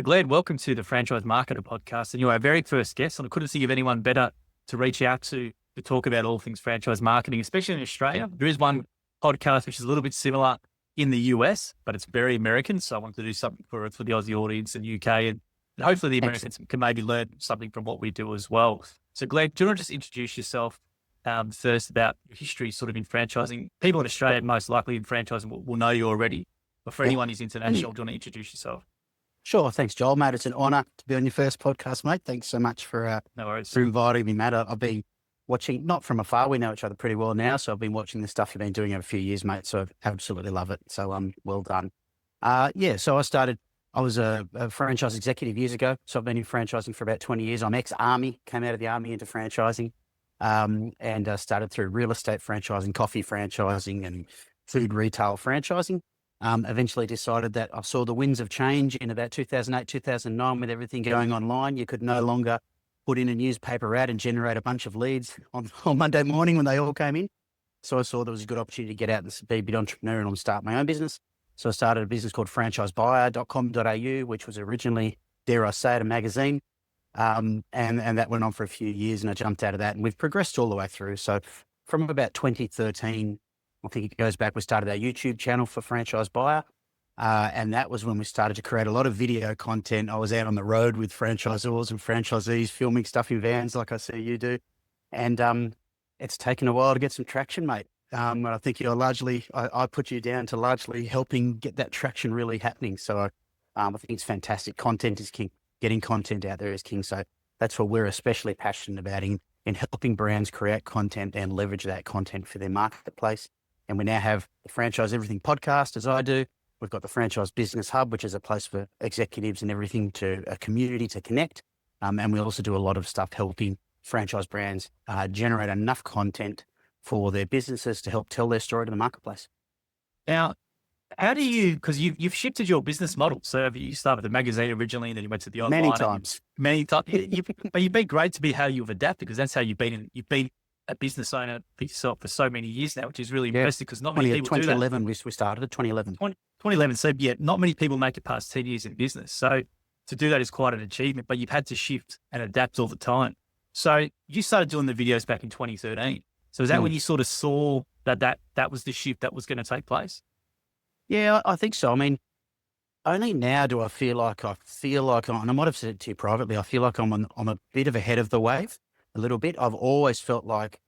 Glenn, welcome to the Franchise Marketer podcast. And you're our very first guest, and I couldn't think of anyone better to reach out to talk about all things franchise marketing, especially in Australia. There is one podcast which is a little bit similar in the US, but it's very American. So I wanted to do something for the Aussie audience and UK, and hopefully the Americans can maybe learn something from what we do as well. So Glenn, do you want to just introduce yourself first about your history sort of in franchising? People in Australia, most likely in franchising, will know you already. But for anyone who's international, do you want to introduce yourself? Sure. Thanks, Joel. Mate, it's an honour to be on your first podcast, mate. Thanks so much for inviting me, mate. I've been watching, not from afar, we know each other pretty well now, so I've been watching the stuff you've been doing over a few years, mate, so I absolutely love it. So well done. So I was a franchise executive years ago, so I've been in franchising for about 20 years. I'm ex-Army, came out of the Army into franchising, and started through real estate franchising, coffee franchising, and food retail franchising. Eventually decided that I saw the winds of change in about 2008, 2009 with everything going online. You could no longer put in a newspaper ad and generate a bunch of leads on Monday morning when they all came in. So I saw there was a good opportunity to get out and be a bit entrepreneurial and start my own business. So I started a business called franchisebuyer.com.au, which was originally, dare I say it, a magazine. And that went on for a few years, and I jumped out of that, and we've progressed all the way through. So from about 2013, I think it goes back, we started our YouTube channel for Franchise Buyer. And that was when we started to create a lot of video content. I was out on the road with franchisors and franchisees filming stuff in vans like I see you do. And it's taken a while to get some traction, mate. And I think you're largely, I put you down to largely helping get that traction really happening. So I think it's fantastic. Content is king. Getting content out there is king. So that's what we're especially passionate about in helping brands create content and leverage that content for their marketplace. And we now have the Franchise Everything podcast, as I do. We've got the Franchise Business Hub, which is a place for executives and everything, to a community to connect. And we also do a lot of stuff helping franchise brands generate enough content for their businesses to help tell their story to the marketplace. Now, how do you, because you've shifted your business model. So you started with the magazine originally, and then you went to the online. Many times. But you've been great to be how you've adapted, because that's how you've been a business owner for yourself for so many years now, which is really impressive, because not many people do that. 2011, we started at 2011. 2011. So not many people make it past 10 years in business. So to do that is quite an achievement, but you've had to shift and adapt all the time. So you started doing the videos back in 2013. So is that when you sort of saw that was the shift that was going to take place? Yeah, I think so. I mean, only now do I feel like, and I might have said it to you privately, I feel like I'm a bit of ahead of the wave. A little bit. I've always felt like,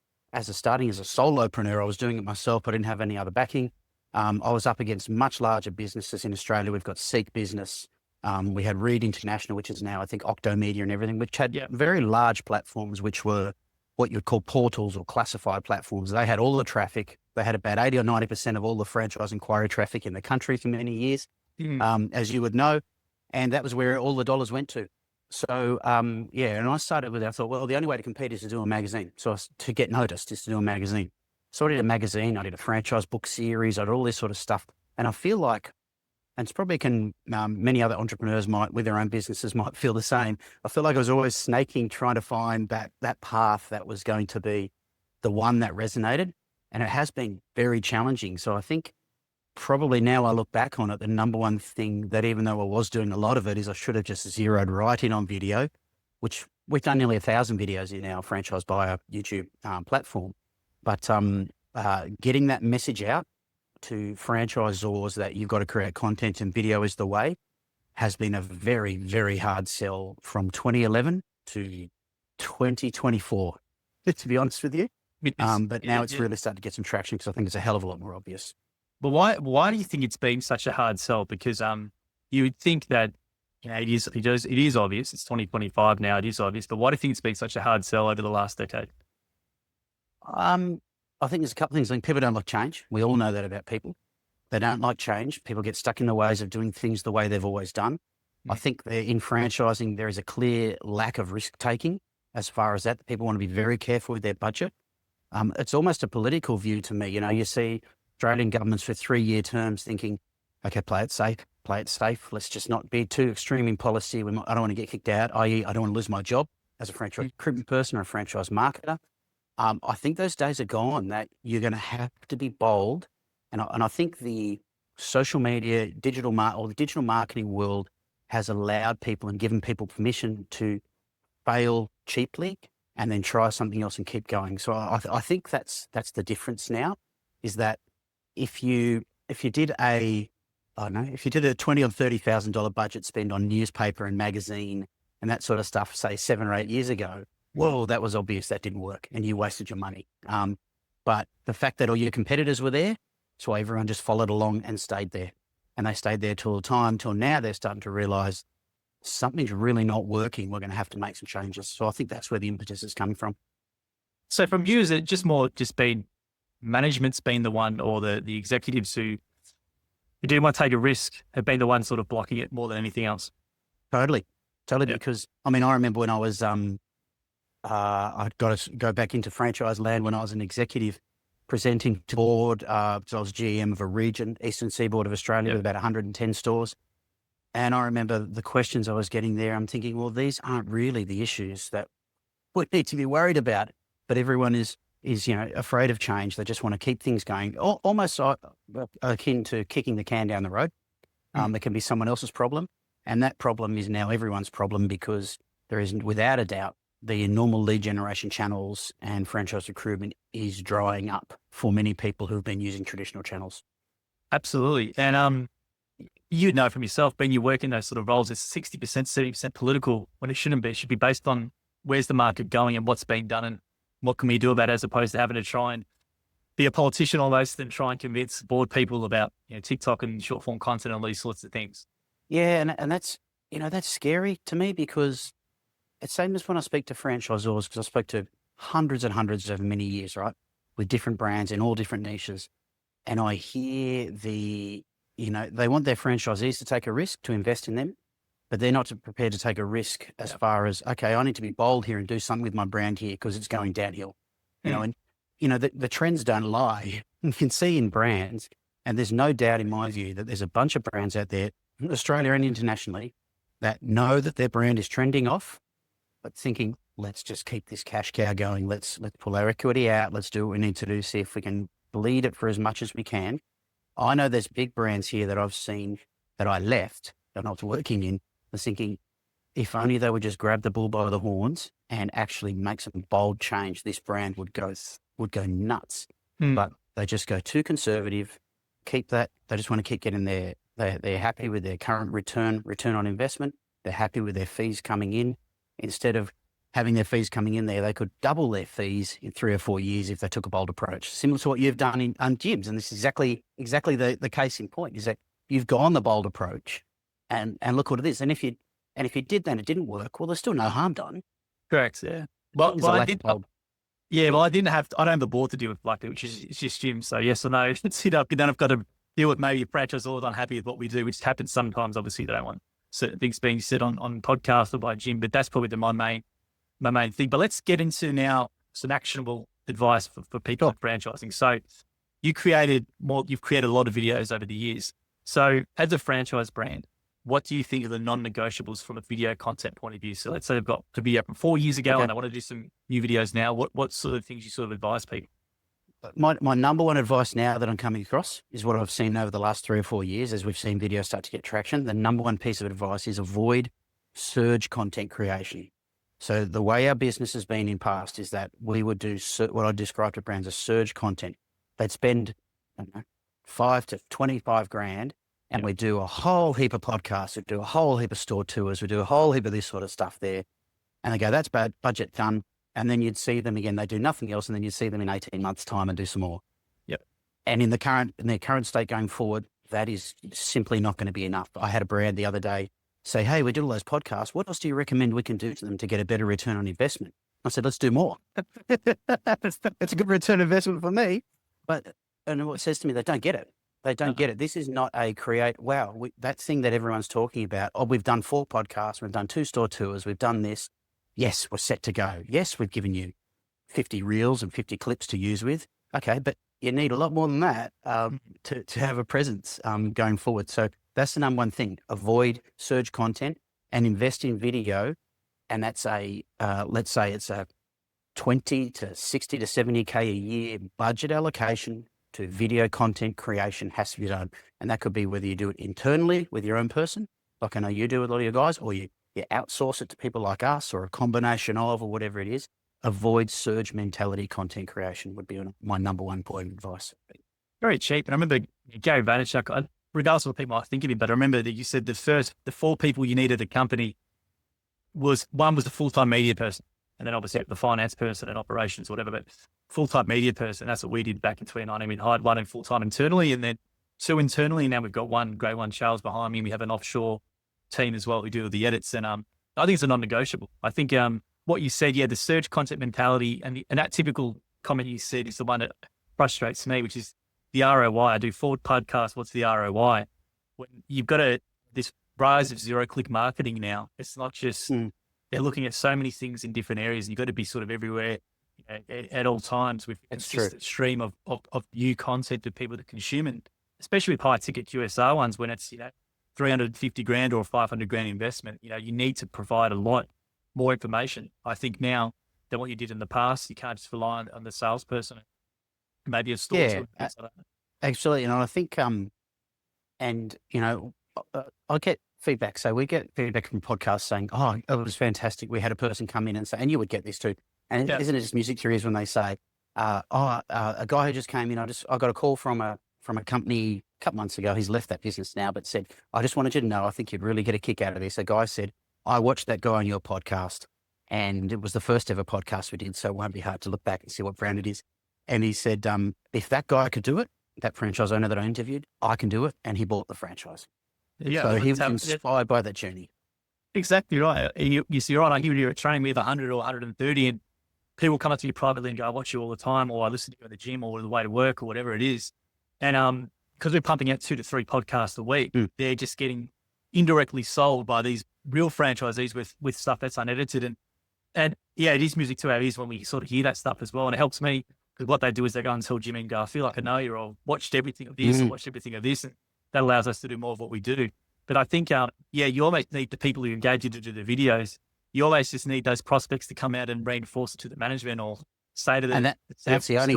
starting as a solopreneur, I was doing it myself. I didn't have any other backing. I was up against much larger businesses in Australia. We've got Seek Business. We had Reed International, which is now, I think, Octomedia and everything, which had very large platforms, which were what you'd call portals or classified platforms. They had all the traffic. They had about 80 or 90% of all the franchise inquiry traffic in the country for many years, as you would know. And that was where all the dollars went to. So, and I started with that. I thought, well, the only way to compete is to do a magazine. So to get noticed is to do a magazine. So I did a magazine, I did a franchise book series, I did all this sort of stuff. And I feel like, and it's probably many other entrepreneurs with their own businesses might feel the same. I feel like I was always snaking, trying to find that path that was going to be the one that resonated. And it has been very challenging. So I think probably now I look back on it, the number one thing that, even though I was doing a lot of it, is I should have just zeroed right in on video, which we've done nearly 1,000 videos in our Franchise Buyer YouTube platform. But getting that message out to franchisors that you've got to create content and video is the way has been a very, very hard sell from 2011 to 2024, to be honest with you. But now it's really starting to get some traction, because I think it's a hell of a lot more obvious. But why do you think it's been such a hard sell? Because you would think that it is obvious. It's 2025 now. It is obvious. But why do you think it's been such a hard sell over the last decade? I think there's a couple of things. I think people don't like change. We all know that about people. They don't like change. People get stuck in the ways of doing things the way they've always done. I think in franchising, there is a clear lack of risk taking as far as that. People want to be very careful with their budget. It's almost a political view to me. You see Australian governments for 3-year terms thinking, okay, play it safe. Let's just not be too extreme in policy. I don't want to get kicked out, i.e. I don't want to lose my job as a franchise recruitment person or a franchise marketer. I think those days are gone, that you're going to have to be bold. And I think the social media, digital marketing world has allowed people and given people permission to fail cheaply and then try something else and keep going. So I think that's the difference now, is that if you did a $20,000 or $30,000 budget spend on newspaper and magazine and that sort of stuff, say 7 or 8 years ago, well, that was obvious that didn't work and you wasted your money. But the fact that all your competitors were there, that's why everyone just followed along and stayed there. And they stayed there till now they're starting to realize something's really not working. We're going to have to make some changes. So I think that's where the impetus is coming from. So from you, is it just been management's been the one, or the executives who do want to take a risk have been the ones sort of blocking it more than anything else? Totally. Yeah. Because I remember when I was, I'd got to go back into franchise land when I was an executive presenting to board. So I was GM of a region, Eastern Seaboard of Australia, with about 110 stores. And I remember the questions I was getting there. I'm thinking, well, these aren't really the issues that we need to be worried about. But everyone is afraid of change. They just want to keep things going, almost akin to kicking the can down the road. There can be someone else's problem. And that problem is now everyone's problem, because there is, without a doubt, the normal lead generation channels and franchise recruitment is drying up for many people who've been using traditional channels. Absolutely. And you know from yourself, when you work in those sort of roles, it's 60%, 70% political when it shouldn't be. It should be based on where's the market going and what's being done and what can we do about it, as opposed to having to try and be a politician almost and try and convince board people about TikTok and short form content and all these sorts of things. Yeah, and that's that's scary to me, because it's same as when I speak to franchisors, because I spoke to hundreds and hundreds over many years, right, with different brands in all different niches, and I hear they want their franchisees to take a risk to invest in them, but they're not prepared to take a risk as far as, okay, I need to be bold here and do something with my brand here because it's going downhill. The trends don't lie. You can see in brands, and there's no doubt in my view that there's a bunch of brands out there, Australia and internationally, that know that their brand is trending off, but thinking, let's just keep this cash cow going. Let's pull our equity out. Let's do what we need to do. See if we can bleed it for as much as we can. I know there's big brands here that I've seen that I left, that I was working in, was thinking, if only they would just grab the bull by the horns and actually make some bold change, this brand would go nuts. But they just go too conservative, keep that. They just want to keep getting their, they're happy with their current return on investment. They're happy with their fees coming in. Instead of having their fees coming in there, they could double their fees in 3 or 4 years if they took a bold approach, similar to what you've done in gyms. And this is exactly the case in point, is that you've gone the bold approach, and look what it is. And if you did that and it didn't work, well, there's still no harm done. Correct. Yeah. Well, I did. Well, I don't have the board to deal with like that, which is it's just gyms. So yes or no, sit up. Then I've got to deal with maybe a franchise or unhappy with what we do, which happens sometimes. Obviously, they don't want certain things being said on podcast or by Jim, but that's probably my main thing. But let's get into now some actionable advice for people at franchising. So you've created a lot of videos over the years. So as a franchise brand, what do you think are the non-negotiables from a video content point of view? So let's say they've got the video from 4 years ago and they want to do some new videos now. What sort of things you sort of advise people? My number one advice now that I'm coming across is what I've seen over the last 3 or 4 years as we've seen videos start to get traction. The number one piece of advice is avoid surge content creation. So the way our business has been in past is that we would do what I describe to brands as surge content. They'd spend, I don't know, 5 to 25 grand, and we do a whole heap of podcasts, we do a whole heap of store tours, we do a whole heap of this sort of stuff there. And they go, that's bad, budget done. And then you'd see them again, they do nothing else, and then you'd see them in 18 months' time and do some more. Yep. And in their current state going forward, that is simply not going to be enough. I had a brand the other day say, hey, we did all those podcasts. What else do you recommend we can do to them to get a better return on investment? I said, let's do more. That's a good return on investment for me. And what it says to me, they don't get it. They don't get it. This is not a that thing that everyone's talking about. Oh, we've done 4 podcasts. We've done 2 store tours. We've done this. Yes, we're set to go. Yes, we've given you 50 reels and 50 clips to use with. Okay, but you need a lot more than that to have a presence going forward. So that's the number one thing. Avoid surge content and invest in video. And that's let's say it's a 20 to 60 to 70K a year budget allocation to video content creation has to be done. And that could be whether you do it internally with your own person, like I know you do with a lot of your guys, or you outsource it to people like us, or a combination of, or whatever it is. Avoid surge mentality content creation would be my number one point of advice. Very cheap. And I remember Gary Vaynerchuk, regardless of what people might think of him, but I remember that you said the 4 people you needed at a company one was the full-time media person, and then obviously the finance person and operations, whatever, but full-time media person. That's what we did back in 2019. We hired one in full-time internally, and then 2 internally. And now we've got one great one, Charles, behind me. And we have an offshore team as well who do the edits. And I think it's a non-negotiable. I think what you said, the surge content mentality and that typical comment you said is the one that frustrates me, which is the ROI. I do 4 podcasts. What's the ROI? When you've got this rise of zero-click marketing now, it's not just they're looking at so many things in different areas. You've got to be sort of everywhere at all times with a consistent stream of new content for people to consume, and especially with high-ticket QSR ones when it's $350,000 or $500,000 investment. You need to provide a lot more information. I think now than what you did in the past. You can't just rely on the salesperson. Maybe a store. Yeah, absolutely. And I think, I get feedback. So we get feedback from podcasts saying, "Oh, it was fantastic. We had a person come in and say," and you would get this too. And isn't it just music to your ears when they say, a guy who just came in, I got a call from a company a couple months ago. He's left that business now, but said, "I just wanted you to know, I think you'd really get a kick out of this." A guy said, "I watched that guy on your podcast, and it was the first ever podcast we did, so it won't be hard to look back and see what brand it is." And he said, if that guy could do it, that franchise owner that I interviewed, I can do it. And he bought the franchise. Yeah, so he was inspired by that journey. Exactly right. You see, right, I hear you at training with 100 or 130, and people come up to you privately and go, "I watch you all the time," or "I listen to you at the gym or the way to work," or whatever it is. And because we're pumping out 2 to 3 podcasts a week, they're just getting indirectly sold by these real franchisees with stuff that's unedited. And yeah, it is music to our ears when we sort of hear that stuff as well. And it helps me because what they do is they go and tell Jimmy and go, "I feel like I know you," or "Watched everything of this," or "Watched everything of this." And that allows us to do more of what we do. But I think, you always need the people who engage you to do the videos. You always just need those prospects to come out and reinforce it to the management or say to them. And that's the only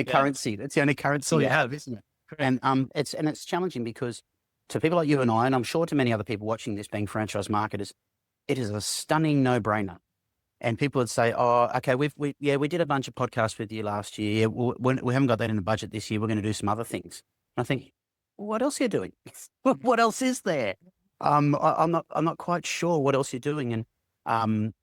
currency. That's the only currency you have, isn't it? Correct. And it's challenging because to people like you and I, and I'm sure to many other people watching this being franchise marketers, it is a stunning no-brainer. And people would say, "Oh, okay, we did a bunch of podcasts with you last year. We haven't got that in the budget this year. We're going to do some other things." And I think, what else are you doing? What else is there? I'm not quite sure what else you're doing. And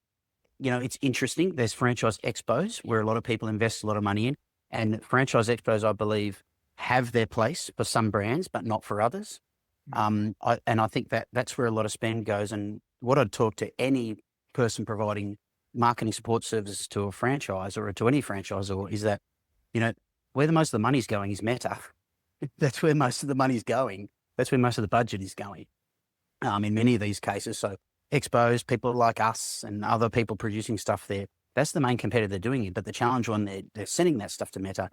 it's interesting. There's franchise expos where a lot of people invest a lot of money in, and franchise expos, I believe, have their place for some brands, but not for others. I think that's where a lot of spend goes. And what I'd talk to any person providing marketing support services to a franchise or to any franchisor is that, where the most of the money's going is Meta. That's where most of the money's going. That's where most of the budget is going. In many of these cases. So expos, people like us and other people producing stuff there, that's the main competitor they're doing it. But the challenge when they're sending that stuff to Meta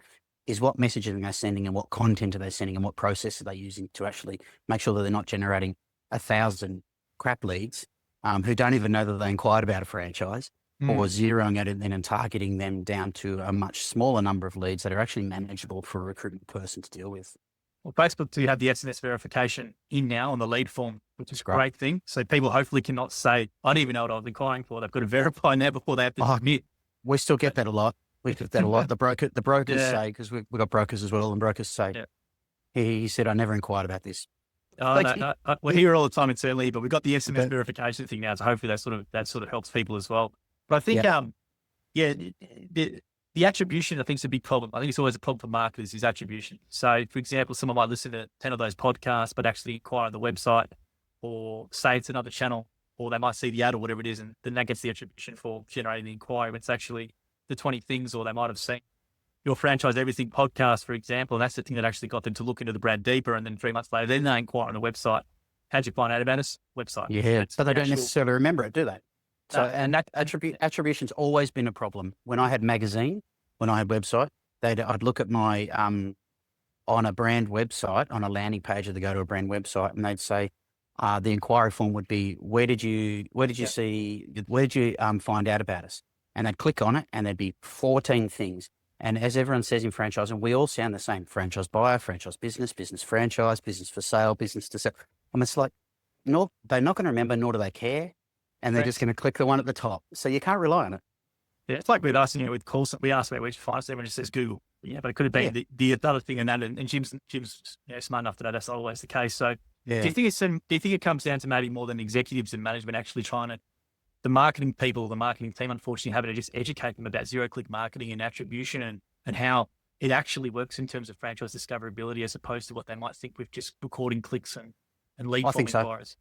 is what messaging they're sending and what content are they sending and what process are they using to actually make sure that they're not generating 1,000 crap leads who don't even know that they inquired about a franchise, or zeroing it and targeting them down to a much smaller number of leads that are actually manageable for a recruitment person to deal with. Well, Facebook do have the SMS verification in now on the lead form, which is a great thing. So people hopefully cannot say, "I didn't even know what I was inquiring for." They've got to verify now before they have to submit. We still get that a lot. We get that a lot. The brokers say, because we've got brokers as well, and brokers say, he said, "I never inquired about this." Oh, no. We're here all the time internally, but we've got the SMS verification thing now. So hopefully that sort of helps people as well. But I think, the attribution, I think, is a big problem. I think it's always a problem for marketers is attribution. So, for example, someone might listen to 10 of those podcasts, but actually inquire on the website or say it's another channel, or they might see the ad or whatever it is, and then that gets the attribution for generating the inquiry. It's actually the 20 things, or they might have seen your Franchise Everything podcast, for example, and that's the thing that actually got them to look into the brand deeper. And then 3 months later, then they inquire on the website. How'd you find out about us? Website. Yeah, so they don't necessarily remember it, do they? So, and that attribution's always been a problem. When I had magazine, when I had website, I'd look at my, on a brand website, on a landing page, or they go to a brand website and they'd say, the inquiry form would be, where did you find out about us? And they'd click on it and there'd be 14 things. And as everyone says in franchising, we all sound the same: franchise buyer, franchise business, business franchise, business for sale, business to sell. And it's like, they're not going to remember, nor do they care. And they're just going to click the one at the top. So you can't rely on it. Yeah, it's like with us, with calls, we ask about which finance, everyone just says Google. Yeah, but it could have been the other thing and that. And Jim's smart enough to know that's not always the case. So do you think it comes down to maybe more than executives and management actually trying to, the marketing people, the marketing team, unfortunately, having to just educate them about zero-click marketing and attribution and how it actually works in terms of franchise discoverability as opposed to what they might think with just recording clicks and lead form inquiries?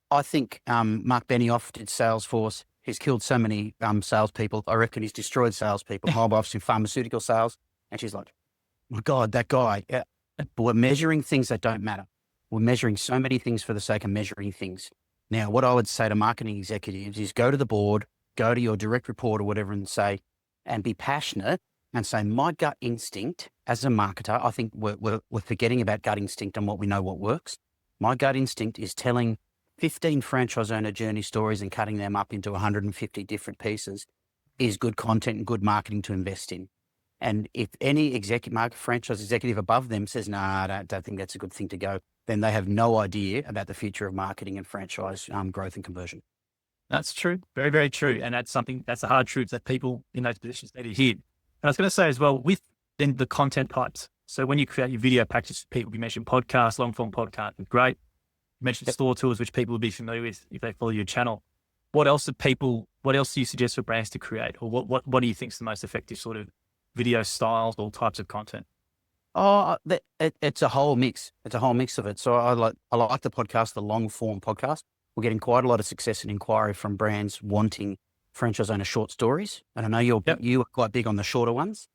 I think Mark Benioff did Salesforce. He's killed so many salespeople. I reckon he's destroyed salespeople. My wife's in pharmaceutical sales, and she's like, my God, that guy. Yeah. But we're measuring things that don't matter. We're measuring so many things for the sake of measuring things. Now, what I would say to marketing executives is go to the board, go to your direct report or whatever and be passionate and say, my gut instinct as a marketer, I think we're forgetting about gut instinct and what we know what works. My gut instinct is telling 15 franchise owner journey stories and cutting them up into 150 different pieces is good content and good marketing to invest in. And if any franchise executive above them says, no, I don't think that's a good thing to go, then they have no idea about the future of marketing and franchise growth and conversion. That's true. Very, very true. And that's a hard truth that people in those positions need to hear. And I was going to say as well, with then the content types. So when you create your video packages for people, you mentioned podcasts, long form podcast, great. You mentioned store tours, which people will be familiar with if they follow your channel. What else do you suggest for brands to create? Or what do you think is the most effective sort of video styles, all types of content? Oh, it's a whole mix. It's a whole mix of it. So I like the podcast, the long form podcast. We're getting quite a lot of success and inquiry from brands wanting franchise owner short stories. And I know you are quite big on the shorter ones.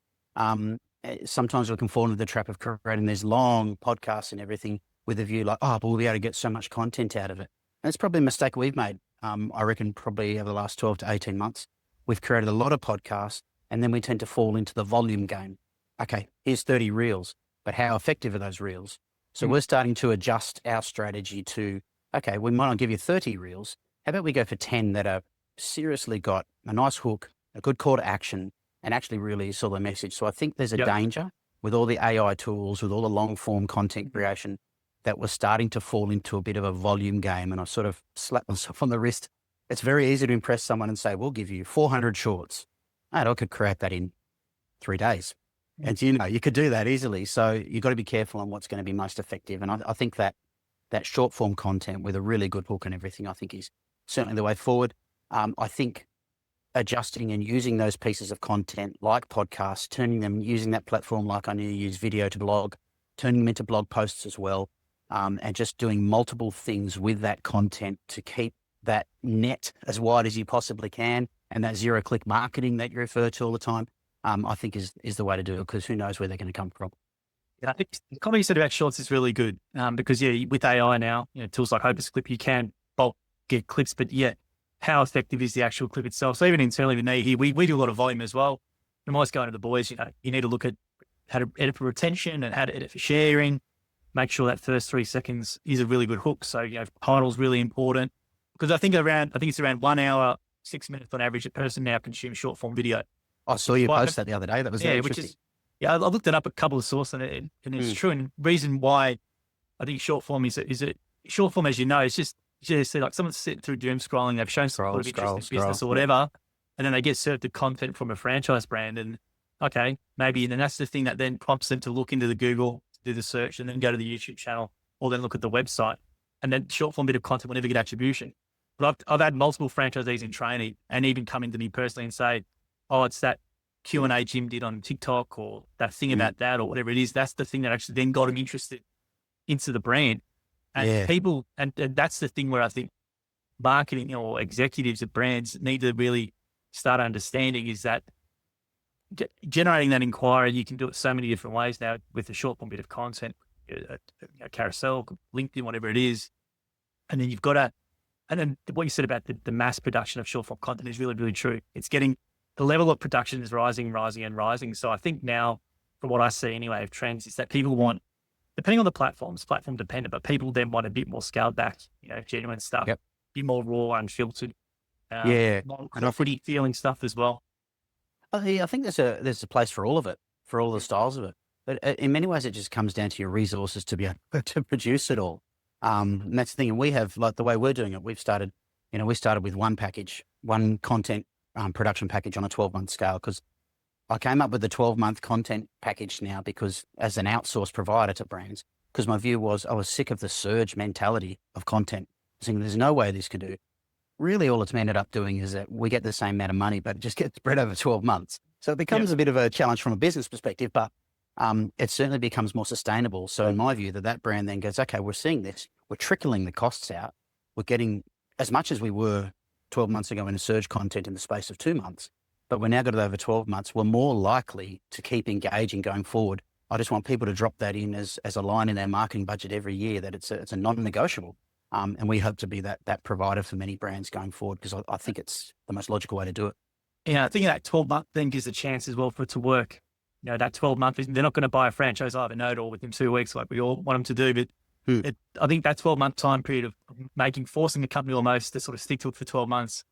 Sometimes we can fall into the trap of creating these long podcasts and everything with a view like, but we'll be able to get so much content out of it. And it's probably a mistake we've made. I reckon probably over the last 12 to 18 months, we've created a lot of podcasts and then we tend to fall into the volume game. Okay, here's 30 reels, but how effective are those reels? So we're starting to adjust our strategy to, okay, we might not give you 30 reels. How about we go for 10 that are seriously got a nice hook, a good call to action, and actually really sell the message. So I think there's a danger with all the AI tools, with all the long form content creation, that we're starting to fall into a bit of a volume game. And I sort of slap myself on the wrist. It's very easy to impress someone and say, we'll give you 400 shorts. And I could create that in 3 days. And you could do that easily. So you've got to be careful on what's going to be most effective. And I think that short form content with a really good hook and everything, I think is certainly the way forward. I think adjusting and using those pieces of content like podcasts, using that platform like I need to use video to blog, turning them into blog posts as well, and just doing multiple things with that content to keep that net as wide as you possibly can. And that zero-click marketing that you refer to all the time, I think is the way to do it, because who knows where they're going to come from. Yeah, I think the comment you said about shorts is really good because with AI now, tools like Hopus Clip, you can bulk get clips, but how effective is the actual clip itself? So even internally with me here, we do a lot of volume as well. I'm always going to the boys, you need to look at how to edit for retention and how to edit for sharing. Make sure that first 3 seconds is a really good hook. So, title's really important because I think it's around 1 hour, 6 minutes on average, a person now consumes short form video. I saw you post that the other day. That was interesting. I looked it up a couple of sources and it's true. And reason why I think short form is short form, as you know, it's just see like someone's sitting through doom scrolling, they've shown some sort of interest in business or whatever, and then they get served the content from a franchise brand, and maybe, and then that's the thing that then prompts them to look into the Google, do the search, and then go to the YouTube channel, or then look at the website, and then short form bit of content will never get attribution. But I've had multiple franchisees in training and even come into me personally and say, oh, it's that Q&A Jim did on TikTok or that thing about that or whatever it is. That's the thing that actually then got him interested into the brand. And people, and that's the thing where I think marketing or executives at brands need to really start understanding is that generating that inquiry, you can do it so many different ways now with a short form bit of content, a carousel, LinkedIn, whatever it is. And then you've got to, and then what you said about the mass production of short form content is really, really true. It's getting, the level of production is rising. So I think now, from what I see anyway of trends, is that people want, depending on the platforms, platform dependent, but people then want a bit more scaled back, genuine stuff, a bit more raw, unfiltered, more pretty feeling stuff as well. I think there's a place for all of it, for all the styles of it. But in many ways, it just comes down to your resources to be able to produce it all. And that's the thing. And we have, like the way we're doing it, we started with one package, one content production package on a 12-month scale, because I came up with the 12-month content package now because as an outsourced provider to brands, because my view was I was sick of the surge mentality of content. Saying there's no way this can do. Really, all it's ended up doing is that we get the same amount of money, but it just gets spread over 12 months. So it becomes a bit of a challenge from a business perspective, but it certainly becomes more sustainable. So in my view, that brand then goes, okay, we're seeing this, we're trickling the costs out. We're getting as much as we were 12 months ago in a surge content in the space of 2 months, but we're now got it over 12 months. We're more likely to keep engaging going forward. I just want people to drop that in as a line in their marketing budget every year, that it's a non-negotiable. And we hope to be that provider for many brands going forward, because I think it's the most logical way to do it. Yeah, I think that 12-month thing gives a chance as well for it to work. That 12-month, they're not going to buy a franchise either, no, or within 2 weeks like we all want them to do. But I think that 12-month time period of forcing a company almost to sort of stick to it for 12 months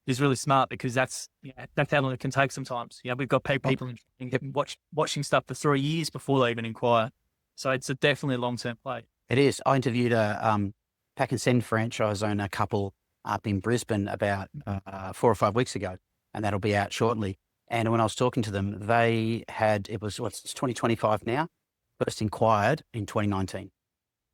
is really smart, because that's how long it can take sometimes. We've got people watching stuff for 3 years before they even inquire. So it's definitely a long-term play. It is. I interviewed a pack and send franchise owner couple up in Brisbane about 4 or 5 weeks ago, and that'll be out shortly. And when I was talking to them, they had, it's 2025 now, first inquired in 2019.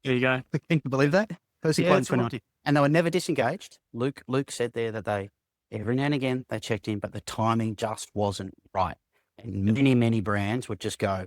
There you go. Can you believe that? First inquired in 2019. Right. And they were never disengaged. Luke said there that they, every now and again, they checked in, but the timing just wasn't right. And many brands would just go,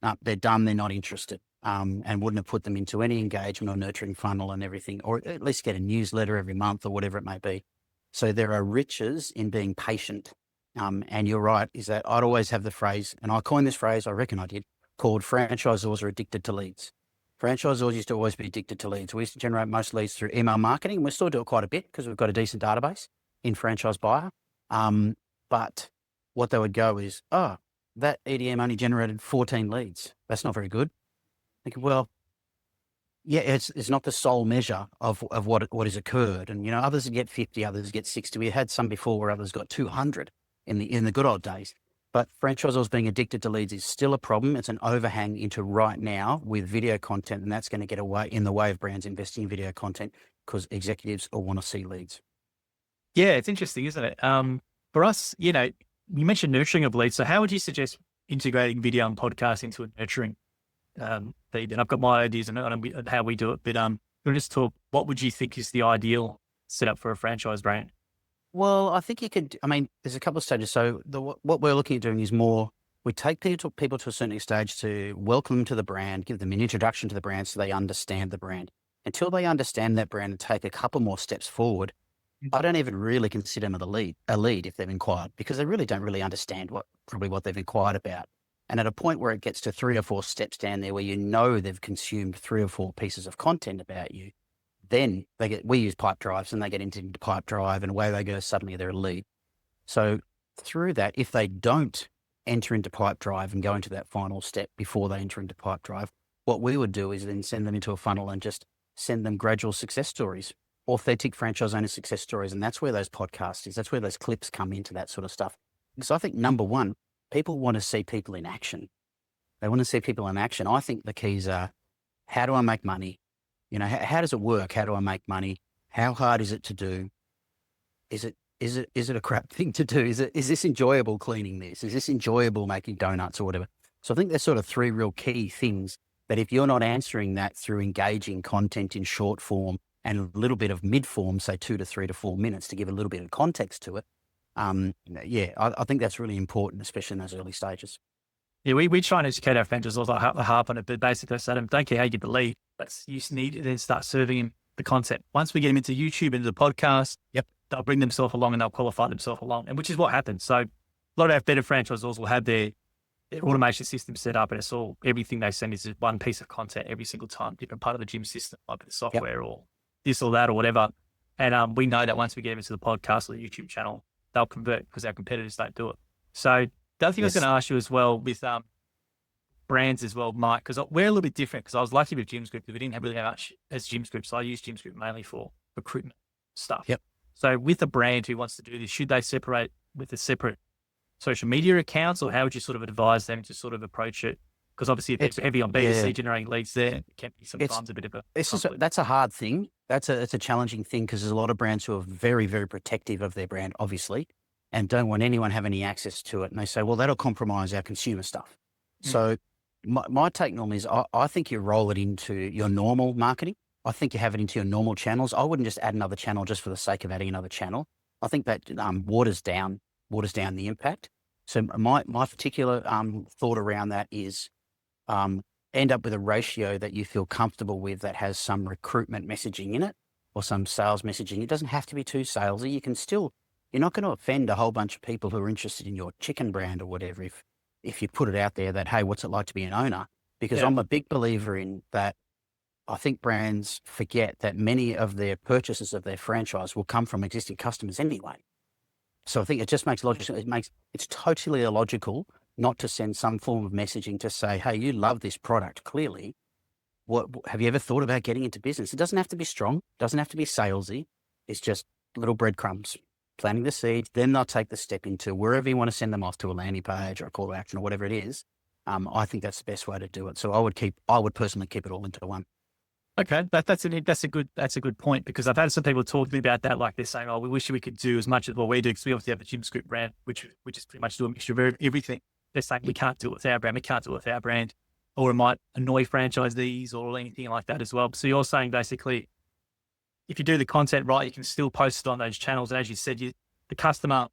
no, they're done, they're not interested. And wouldn't have put them into any engagement or nurturing funnel and everything, or at least get a newsletter every month or whatever it may be. So there are riches in being patient. And you're right, is that I'd always have the phrase, and I coined this phrase, I reckon I did, called franchisors are addicted to leads. Franchisors used to always be addicted to leads. We used to generate most leads through email marketing, and we still do it quite a bit because we've got a decent database in Franchise Buyer. But what they would go is, oh, that EDM only generated 14 leads. That's not very good. Thinking, well, yeah, it's not the sole measure of what has occurred. And, others get 50, others get 60. We had some before where others got 200 in the good old days. But franchisors being addicted to leads is still a problem. It's an overhang into right now with video content, and that's going to get in the way of brands investing in video content, because executives all want to see leads. Yeah, it's interesting, isn't it? For us, you mentioned nurturing of leads. So how would you suggest integrating video and podcast into a nurturing feed? And I've got my ideas on how we do it, but we'll just talk, what would you think is the ideal setup for a franchise brand? Well, I think you could, there's a couple of stages. So what we're looking at doing is more, we take people to a certain stage to welcome them to the brand, give them an introduction to the brand so they understand the brand. Until they understand that brand and take a couple more steps forward, I don't even really consider them a lead if they've inquired, because they really don't really understand what they've inquired about. And at a point where it gets to 3 or 4 steps down there, where they've consumed 3 or 4 pieces of content about you, then we use pipe drives, and they get into pipe drive, and away they go. Suddenly they're a lead. So through that, if they don't enter into pipe drive and go into that final step before they enter into pipe drive, what we would do is then send them into a funnel and just send them gradual success stories, authentic franchise owner success stories. And that's where those podcasts is. That's where those clips come into, that sort of stuff. Because I think, number one, people want to see people in action. They want to see people in action. I think the keys are, how do I make money? How does it work? How do I make money? How hard is it to do? Is it a crap thing to do? Is this enjoyable cleaning this? Is this enjoyable making donuts or whatever? So I think there's sort of 3 real key things that if you're not answering that through engaging content in short form and a little bit of mid form, say 2 to 3 to 4 minutes to give a little bit of context to it. I think that's really important, especially in those early stages. Yeah, we try and educate our franchisors. I harp on it, but basically I say to them, don't care how you get the lead, but you just need to then start serving them the content. Once we get them into YouTube, into the podcast, they'll bring themselves along and they'll qualify themselves along, and which is what happens. So a lot of our better franchisors will have their automation system set up, and it's all, everything they send is one piece of content every single time, different part of the gym system, like the software or this or that or whatever. And we know that once we get them into the podcast or the YouTube channel, they'll convert, because our competitors don't do it. So the other thing I was going to ask you as well with brands as well, Mike, because we're a little bit different, because I was lucky with Gyms Group that we didn't have really have much as Gyms Group. So I use Gyms Group mainly for recruitment stuff. Yep. So with a brand who wants to do this, should they separate with a separate social media accounts, or how would you sort of advise them to sort of approach it? Because obviously if it's heavy on B2C generating leads there, it can be sometimes a bit of a that's a hard thing. It's a challenging thing because there's a lot of brands who are very, very protective of their brand, obviously, and don't want anyone having any access to it. And they say, well, that'll compromise our consumer stuff. So my take on is I think you roll it into your normal marketing. I think you have it into your normal channels. I wouldn't just add another channel just for the sake of adding another channel. I think that waters down the impact. So my particular thought around that is end up with a ratio that you feel comfortable with that has some recruitment messaging in it or some sales messaging. It doesn't have to be too salesy. You're not going to offend a whole bunch of people who are interested in your chicken brand or whatever if you put it out there that, hey, what's it like to be an owner? Because I'm a big believer in that. I think brands forget that many of their purchases of their franchise will come from existing customers anyway. So I think it just makes logical. It's totally illogical not to send some form of messaging to say, hey, you love this product, clearly. What have you ever thought about getting into business? It doesn't have to be strong, doesn't have to be salesy. It's just little breadcrumbs, planting the seeds. Then they'll take the step into wherever you want to send them off, to a landing page or a call to action or whatever it is. I think that's the best way to do it. So I would personally keep it all into one. Okay, that's a good point, because I've had some people talk to me about that, like they're saying, oh, we wish we could do as much as what we do, because we obviously have a Gym Scoop brand, which is pretty much do a mixture of everything. They're saying we can't do it with our brand, we can't do it with our brand, or it might annoy franchisees or anything like that as well. So you're saying basically, if you do the content right, you can still post it on those channels. And as you said, the customer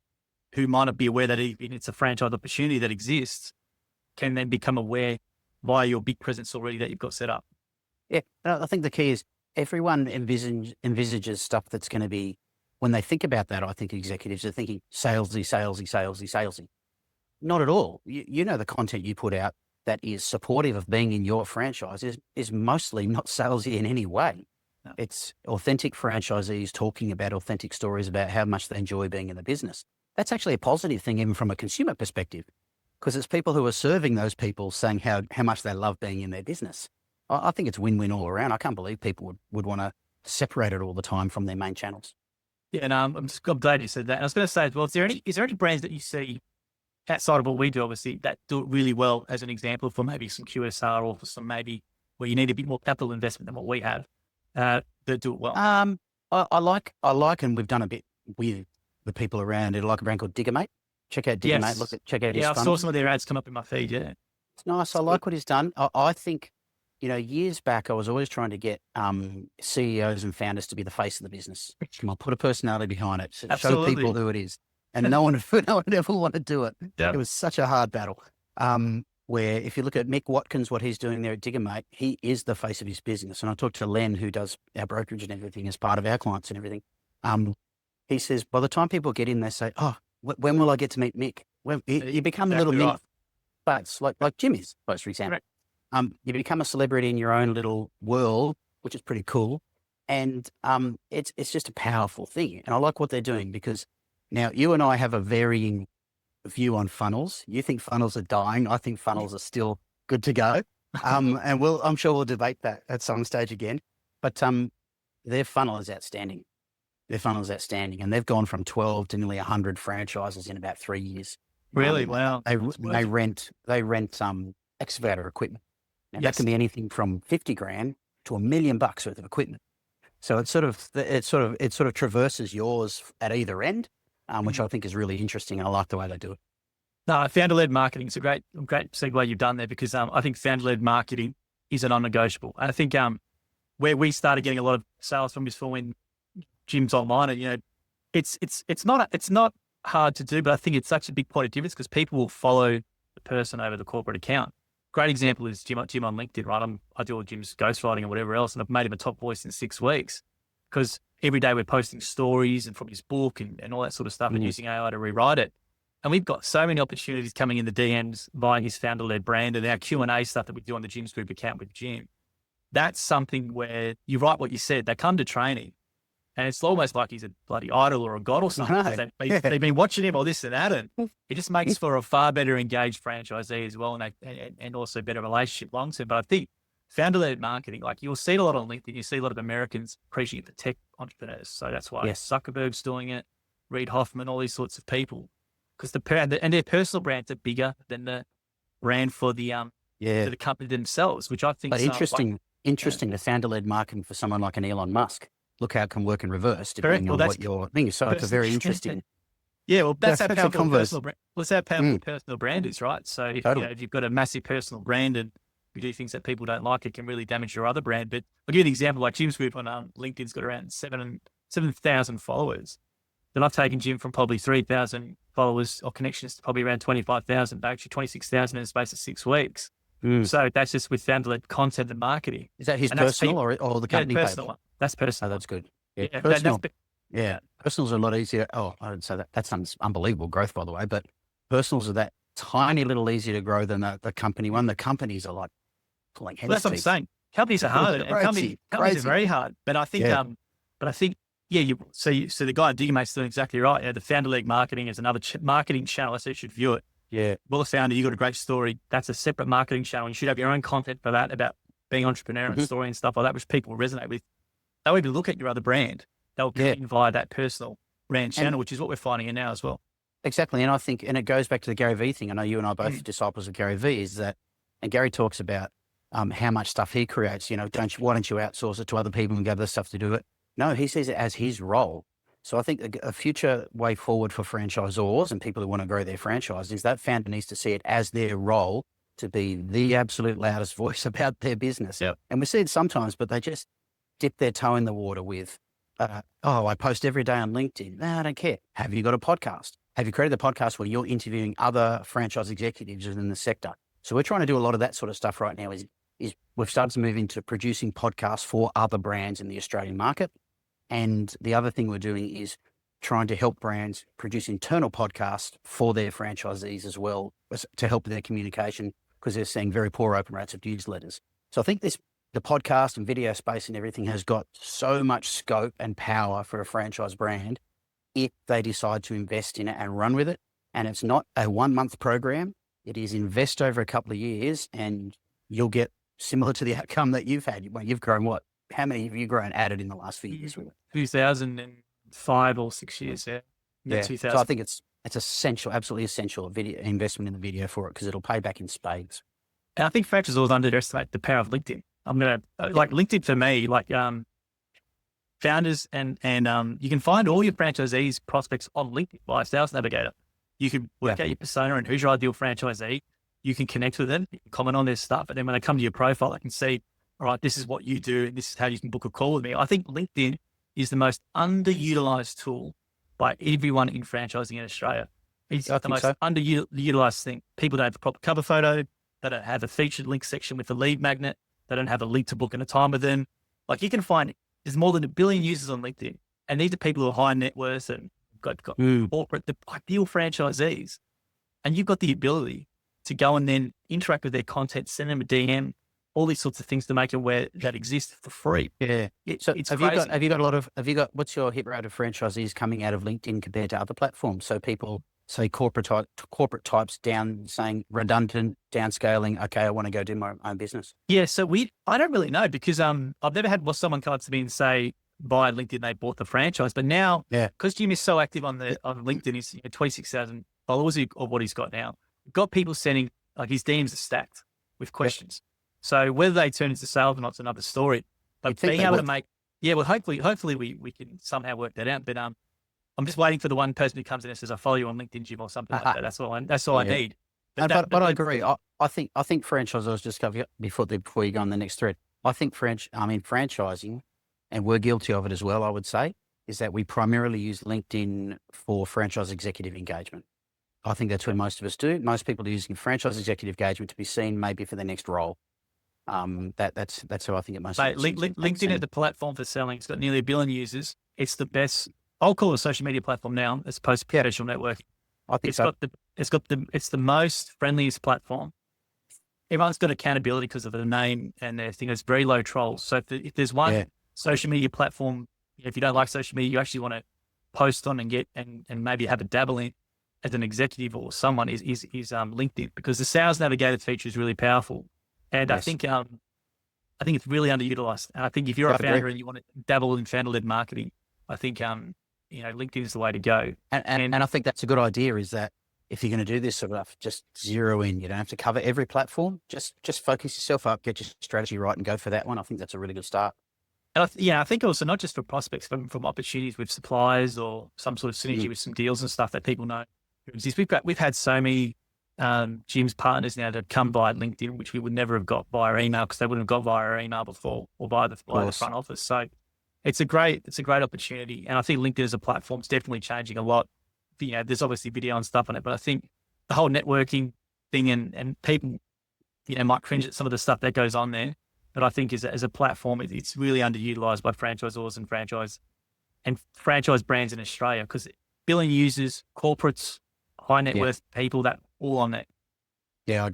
who might not be aware that even it's a franchise opportunity that exists can then become aware via your big presence already that you've got set up. Yeah, I think the key is everyone envisages stuff that's going to be, when they think about that, I think executives are thinking salesy. Not at all. You know, the content you put out that is supportive of being in your franchise is mostly not salesy in any way. No. It's authentic franchisees talking about authentic stories about how much they enjoy being in the business. That's actually a positive thing, even from a consumer perspective, because it's people who are serving those people saying how much they love being in their business. I think it's win-win all around. I can't believe people would want to separate it all the time from their main channels. Yeah, and I'm glad you said that. And I was going to say as well, is there any brands that you see outside of what we do, obviously, that do it really well as an example for maybe some QSR or for some maybe where you need a bit more capital investment than what we have, that do it well? I like, and we've done a bit with the people around it. I like a brand called Diggermate. Check out Diggermate. Yes. Check out his funnels. I saw some of their ads come up in my feed. Yeah, it's nice. I like what he's done. I think, years back, I was always trying to get CEOs and founders to be the face of the business. I'll put a personality behind it, show people who it is. And no one would ever want to do it. Yep. It was such a hard battle. Where if you look at Mick Watkins, what he's doing there at Diggermate, he is the face of his business. And I talked to Glen, who does our brokerage and everything as part of our clients and everything. He says, by the time people get in, they say, oh, when will I get to meet Mick? You become a little mini buzz, like Jim is, for example. Right. You become a celebrity in your own little world, which is pretty cool. And it's just a powerful thing. And I like what they're doing, because now you and I have a varying view on funnels. You think funnels are dying. I think funnels are still good to go. And I'm sure we'll debate that at some stage again. But their funnel is outstanding. And they've gone from 12 to nearly 100 franchises in about 3 years. Really? Wow. They rent excavator equipment. Now, that can be anything from $50,000 to $1 million worth of equipment. So it sort of traverses yours at either end, which I think is really interesting, and I like the way they do it. No, founder-led marketing is a great segue you've done there, because I think founder-led marketing is a non-negotiable. And I think where we started getting a lot of sales from is for when Jim's online, and it's not hard to do, but I think it's such a big point of difference, because people will follow the person over the corporate account. Great example is Jim on LinkedIn, right? I do all Jim's ghostwriting and whatever else, and I've made him a top voice in 6 weeks, because every day we're posting stories and from his book and all that sort of stuff, and using AI to rewrite it. And we've got so many opportunities coming in the DMs via his founder-led brand and our Q&A stuff that we do on the Gym Scoop account with Jim. That's something where you write what you said. They come to training, and it's almost like he's a bloody idol or a god or something. They've been watching him or this and that, and it just makes for a far better engaged franchisee as well, and also better relationship long term. But I think founder-led marketing, like you'll see it a lot on LinkedIn, you see a lot of Americans preaching it for tech entrepreneurs. So that's why Zuckerberg's doing it, Reid Hoffman, all these sorts of people, because their personal brands are bigger than the brand for the to the company themselves, which I think is interesting, the founder-led marketing for someone like an Elon Musk. Look how it can work in reverse depending on what your thing is. So it's a very interesting. Yeah, well, that's how powerful personal brand. Well, that's how powerful personal brand is, right? So if you've got a massive personal brand and you do things that people don't like, it can really damage your other brand. But I'll give you an example. Like Jim's group on LinkedIn's got around 7,000 followers. Then I've taken Jim from probably 3,000 followers or connections to probably around 25,000, actually 26,000 in the space of 6 weeks. So that's just with founder-led content and marketing. Is that his personal or the company? Yeah, personal one. That's personal. Oh, that's good. Yeah, personal. Personals are a lot easier. Oh, I would say that's unbelievable growth, by the way. But personals are that tiny little easier to grow than the company one. The companies are like pulling heads. That's what I'm saying. Companies are hard. Companies are very hard. But I think, so the guy at Digamate's doing exactly right. Yeah, the founder-led marketing is another marketing channel. That's how you should view it. Yeah. Well, a founder, you got a great story. That's a separate marketing channel. You should have your own content for that about being an entrepreneur and story and stuff like that, which people resonate with. They'll even look at your other brand. They'll come in via that personal brand channel, which is what we're finding in now as well. Exactly. And I think, and it goes back to the Gary Vee thing. I know you and I both disciples of Gary Vee, is that, and Gary talks about how much stuff he creates. Why don't you outsource it to other people and give this stuff to do it? No, he sees it as his role. So I think a future way forward for franchisors and people who want to grow their franchise is that founder needs to see it as their role to be the absolute loudest voice about their business. Yep. And we see it sometimes, but they just dip their toe in the water with, I post every day on LinkedIn. No, I don't care. Have you got a podcast? Have you created a podcast where you're interviewing other franchise executives in the sector? So we're trying to do a lot of that sort of stuff right now. Is we've started to move into producing podcasts for other brands in the Australian market. And the other thing we're doing is trying to help brands produce internal podcasts for their franchisees as well, to help with their communication, because they're seeing very poor open rates of newsletters. So I think the podcast and video space and everything has got so much scope and power for a franchise brand if they decide to invest in it and run with it. And it's not a 1-month program. It is invest over a couple of years and you'll get similar to the outcome that you've had. Well, you've grown what? How many have you grown added in the last few years? 2005 or 6 years, yeah. So I think it's essential, absolutely essential video investment in the video for it, because it'll pay back in spades. And I think franchisors underestimate the power of LinkedIn. I'm going to, like LinkedIn for me, founders and you can find all your franchisees prospects on LinkedIn via Sales Navigator. You can work out your persona and who's your ideal franchisee. You can connect with them, you can comment on their stuff. And then when they come to your profile, I can see, all right, this is what you do, and this is how you can book a call with me. I think LinkedIn is the most underutilized tool by everyone in franchising in Australia. It's the most underutilized thing. People don't have a proper cover photo. They don't have a featured link section with a lead magnet. They don't have a link to book in a time with them. Like, you can find, there's more than 1 billion users on LinkedIn. And these are people who are high net worth and got corporate, the ideal franchisees. And you've got the ability to go and then interact with their content, send them a DM, all these sorts of things to make it aware that exists for free. Yeah. So have you got what's your hit rate of franchisees coming out of LinkedIn compared to other platforms? So people say corporate types down, saying redundant, downscaling. Okay, I want to go do my own business. Yeah. So I don't really know, because I've never had someone come up to me and say via LinkedIn they bought the franchise, but now because Jim is so active on LinkedIn, he's 26,000 followers or what he's got now. We've got people sending, like, his DMs are stacked with questions. So whether they turn into sales or not is another story. But being able to make, hopefully we can somehow work that out. But I'm just waiting for the one person who comes in and says, I follow you on LinkedIn, Jim, or something like that. That's all I need. But I agree. I think franchisors, just cover before you go on the next thread. I think franchising, and we're guilty of it as well, I would say, is that we primarily use LinkedIn for franchise executive engagement. I think that's what most of us do. Most people are using franchise executive engagement to be seen maybe for the next role. That's how I think it most. LinkedIn is the platform for selling. It's got nearly 1 billion users. It's the best. I'll call it a social media platform now, as opposed to professional networking. I think it's the most friendliest platform. Everyone's got accountability because of the name and their thing. It's very low trolls. So if there's one social media platform, if you don't like social media, you actually want to post on and get and maybe have a dabble in as an executive or someone is LinkedIn, because the Sales Navigator feature is really powerful. And I think it's really underutilized. And I think if you're a founder and you want to dabble in founder-led marketing, I think LinkedIn is the way to go. And I think that's a good idea, is that if you're going to do this sort of stuff, just zero in. You don't have to cover every platform. Just focus yourself up, get your strategy right, and go for that one. I think that's a really good start. And I think also not just for prospects, but from opportunities with suppliers or some sort of synergy with some deals and stuff that people know exist. We've had so many Jim's partners now that come via LinkedIn, which we would never have got via email because they wouldn't have got via email before or via the front office. So it's a great opportunity. And I think LinkedIn as a platform is definitely changing a lot. There's obviously video and stuff on it, but I think the whole networking thing and people, might cringe at some of the stuff that goes on there. But I think as a platform, it's really underutilized by franchisors and franchise brands in Australia because billion users, corporates, high net worth people, that all on there. Yeah, I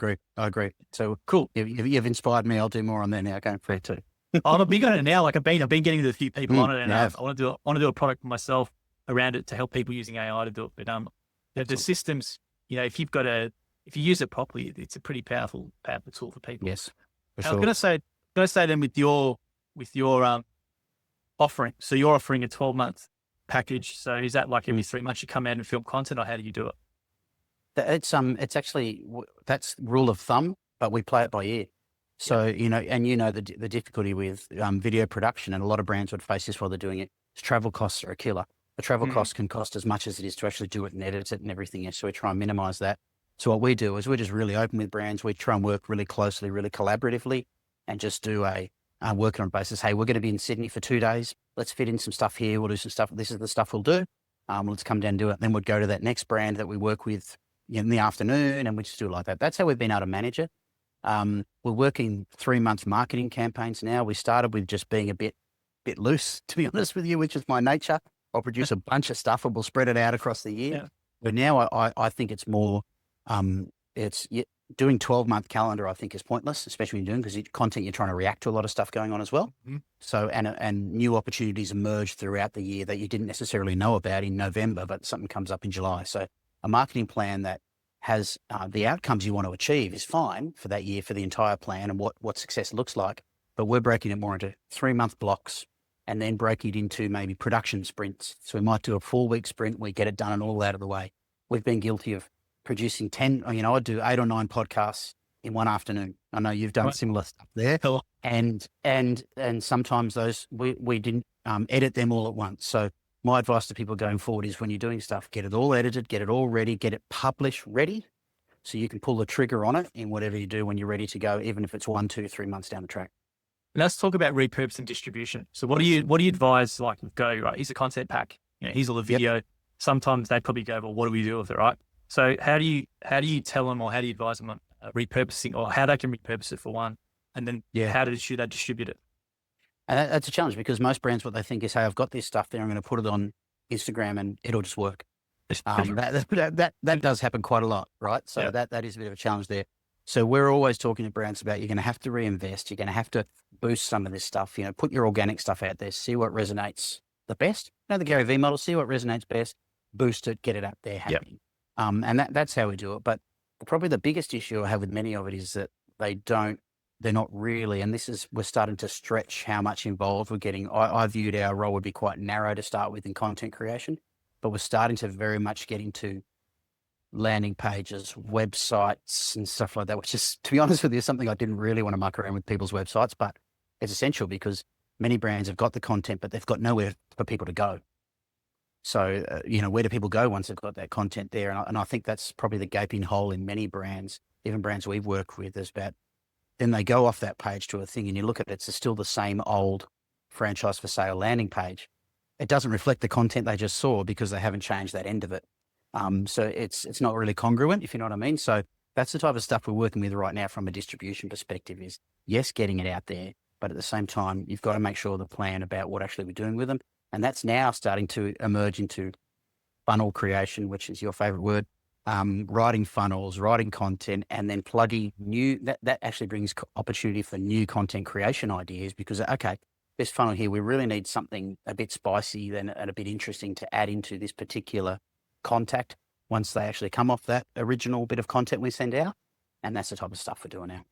agree. So cool. You've inspired me. I'll do more on there now. Going for it too. I'm a big on it now. Like I've been getting to a few people on it, and I want to do a product for myself around it to help people using AI to do it. But the systems, if you use it properly, it's a pretty powerful tool for people. Yes. I was going to say then with your offering. So you're offering a 12-month package. So is that like every 3 months you come out and film content, or how do you do it? It's actually, that's rule of thumb, but we play it by ear. So, the difficulty with video production, and a lot of brands would face this while they're doing it, is travel costs are a killer. The travel costs can cost as much as it is to actually do it and edit it and everything else. So we try and minimize that. So what we do is we're just really open with brands. We try and work really closely, really collaboratively, and just do a working on basis. Hey, we're going to be in Sydney for 2 days. Let's fit in some stuff here. We'll do some stuff. This is the stuff we'll do. Let's come down and do it. Then we'd go to that next brand that we work with in the afternoon, and we just do it like that. That's how we've been able to manage it. We're working 3-month marketing campaigns now. We started with just being a bit loose, to be honest with you, which is my nature. I'll produce a bunch of stuff and we'll spread it out across the year. Yeah. But now I think it's more, doing 12-month calendar, I think is pointless, especially when you're doing, because content, you're trying to react to a lot of stuff going on as well. Mm-hmm. So, and new opportunities emerge throughout the year that you didn't necessarily know about in November, but something comes up in July. So a marketing plan that has the outcomes you want to achieve is fine for that year, for the entire plan and what success looks like. But we're breaking it more into 3-month blocks and then break it into maybe production sprints. So we might do a 4-week sprint. We get it done and all out of the way. We've been guilty of producing 10, I'd do 8 or 9 podcasts in one afternoon. I know you've done similar stuff there. Cool. And sometimes those, we didn't edit them all at once. So my advice to people going forward is when you're doing stuff, get it all edited, get it all ready, get it publish ready, so you can pull the trigger on it in whatever you do when you're ready to go, even if it's 1, 2, 3 months down the track. Let's talk about repurposing distribution. So what do you advise, like, go, right, here's a content pack, here's all the video. Yep. Sometimes they'd probably go, well, what do we do with it, right? So how do you tell them, or how do you advise them on repurposing, or how they can repurpose it for one, and then should they distribute it? And that's a challenge, because most brands, what they think is, hey, I've got this stuff there, I'm going to put it on Instagram and it'll just work. That does happen quite a lot, right? So that is a bit of a challenge there. So we're always talking to brands about, you're going to have to reinvest. You're going to have to boost some of this stuff, put your organic stuff out there, see what resonates the best. The Gary Vee model, see what resonates best, boost it, get it up there happening. Yep. And that's how we do it. But probably the biggest issue I have with many of it is that they're not really, and we're starting to stretch how much involved we're getting. I viewed our role would be quite narrow to start with in content creation, but we're starting to very much get into landing pages, websites and stuff like that, which is, to be honest with you, something I didn't really want to muck around with people's websites, but it's essential because many brands have got the content, but they've got nowhere for people to go. So, where do people go once they've got that content there? And I think that's probably the gaping hole in many brands, even brands we've worked with, is about, then they go off that page to a thing and you look at it, it's still the same old franchise for sale landing page. It doesn't reflect the content they just saw because they haven't changed that end of it. So it's not really congruent, if you know what I mean. So that's the type of stuff we're working with right now from a distribution perspective is, yes, getting it out there, but at the same time, you've got to make sure the plan about what actually we're doing with them. And that's now starting to emerge into funnel creation, which is your favorite word, writing funnels, writing content, and then plugging that actually brings opportunity for new content creation ideas, because, okay, this funnel here, we really need something a bit spicy and a bit interesting to add into this particular contact once they actually come off that original bit of content we send out. And that's the type of stuff we're doing now.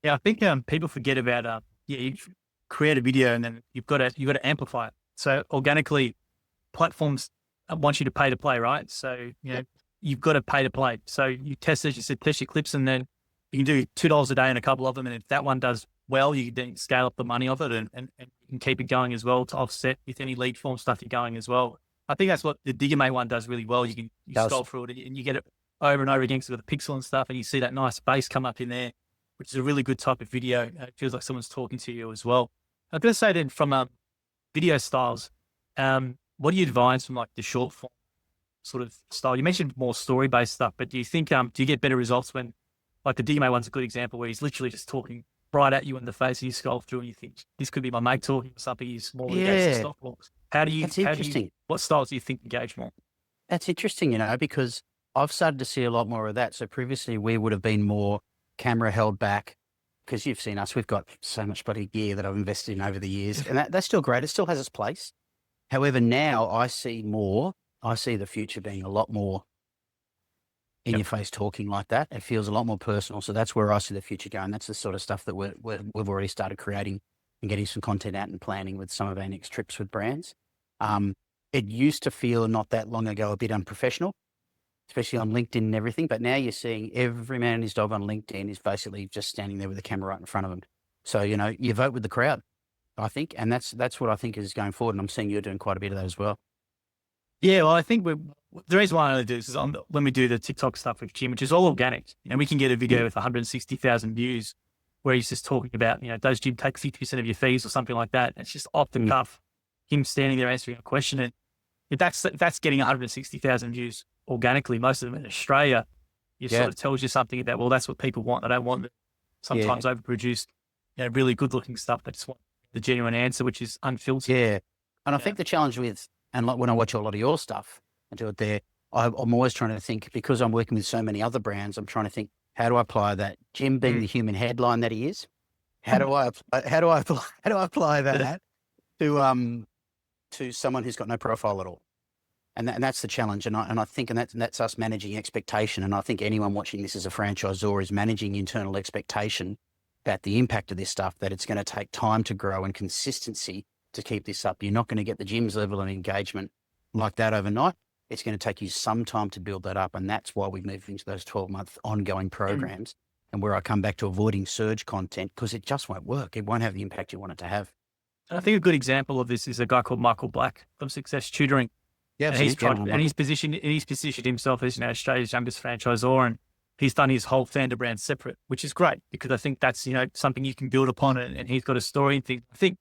Yeah, I think people forget about, you create a video and then you've got to amplify it. So organically, platforms want you to pay to play, right? So, you've got to pay to play. So you test, as you said, test your clips, and then you can do $2 a day in a couple of them. And if that one does well, you can then scale up the money of it and you can keep it going as well to offset with any lead form stuff you're going as well. I think that's what the Digimate one does really well. You scroll through it and you get it over and over again because of the pixel and stuff, and you see that nice bass come up in there, which is a really good type of video. It feels like someone's talking to you as well. I'm going to say then from video styles, what do you advise from like the short form sort of style? You mentioned more story-based stuff, but do you think, do you get better results when, like the Digimate one's a good example where he's literally just talking right at you in the face and you scroll through and you think, this could be my mate talking or something, he's more engaged in stock walks. That's interesting. What styles do you think engage more? That's interesting, because I've started to see a lot more of that. So previously we would have been more camera held back, because you've seen us, we've got so much bloody gear that I've invested in over the years, and that's still great. It still has its place. However, now I see the future being a lot more in your face talking like that. It feels a lot more personal. So that's where I see the future going. That's the sort of stuff that we've already started creating and getting some content out and planning with some of our next trips with brands. It used to feel not that long ago a bit unprofessional, especially on LinkedIn and everything. But now you're seeing every man and his dog on LinkedIn is basically just standing there with the camera right in front of them. So, you vote with the crowd, I think. And that's what I think is going forward. And I'm seeing you're doing quite a bit of that as well. Yeah, well, I think the reason why I only do this is when we do the TikTok stuff with Jim, which is all organic. We can get a video with 160,000 views where he's just talking about, does Jim take 50% of your fees or something like that? It's just off the cuff, him standing there answering a question. And if that's getting 160,000 views organically, most of them in Australia, it sort of tells you something about, well, that's what people want. They don't want sometimes overproduced, really good looking stuff. They just want the genuine answer, which is unfiltered. Yeah. And I think the challenge with, and like when I watch a lot of your stuff and do it there, I'm always trying to think, because I'm working with so many other brands, I'm trying to think, how do I apply that? Jim being the human headline that he is, how do I apply that to someone who's got no profile at all? And that's the challenge. And I think, and that's us managing expectation. And I think anyone watching this as a franchisor is managing internal expectation about the impact of this stuff, that it's going to take time to grow and consistency to keep this up. You're not going to get the Jim's level of engagement like that overnight. It's going to take you some time to build that up. And that's why we moved into those 12-month ongoing programs, and where I come back to avoiding surge content, because it just won't work. It won't have the impact you want it to have. And I think a good example of this is a guy called Michael Black from Success Tutoring. Yeah, and he's positioned himself as Australia's youngest franchisor, and he's done his whole founder brand separate, which is great, because I think that's something you can build upon, and he's got a story and things. I think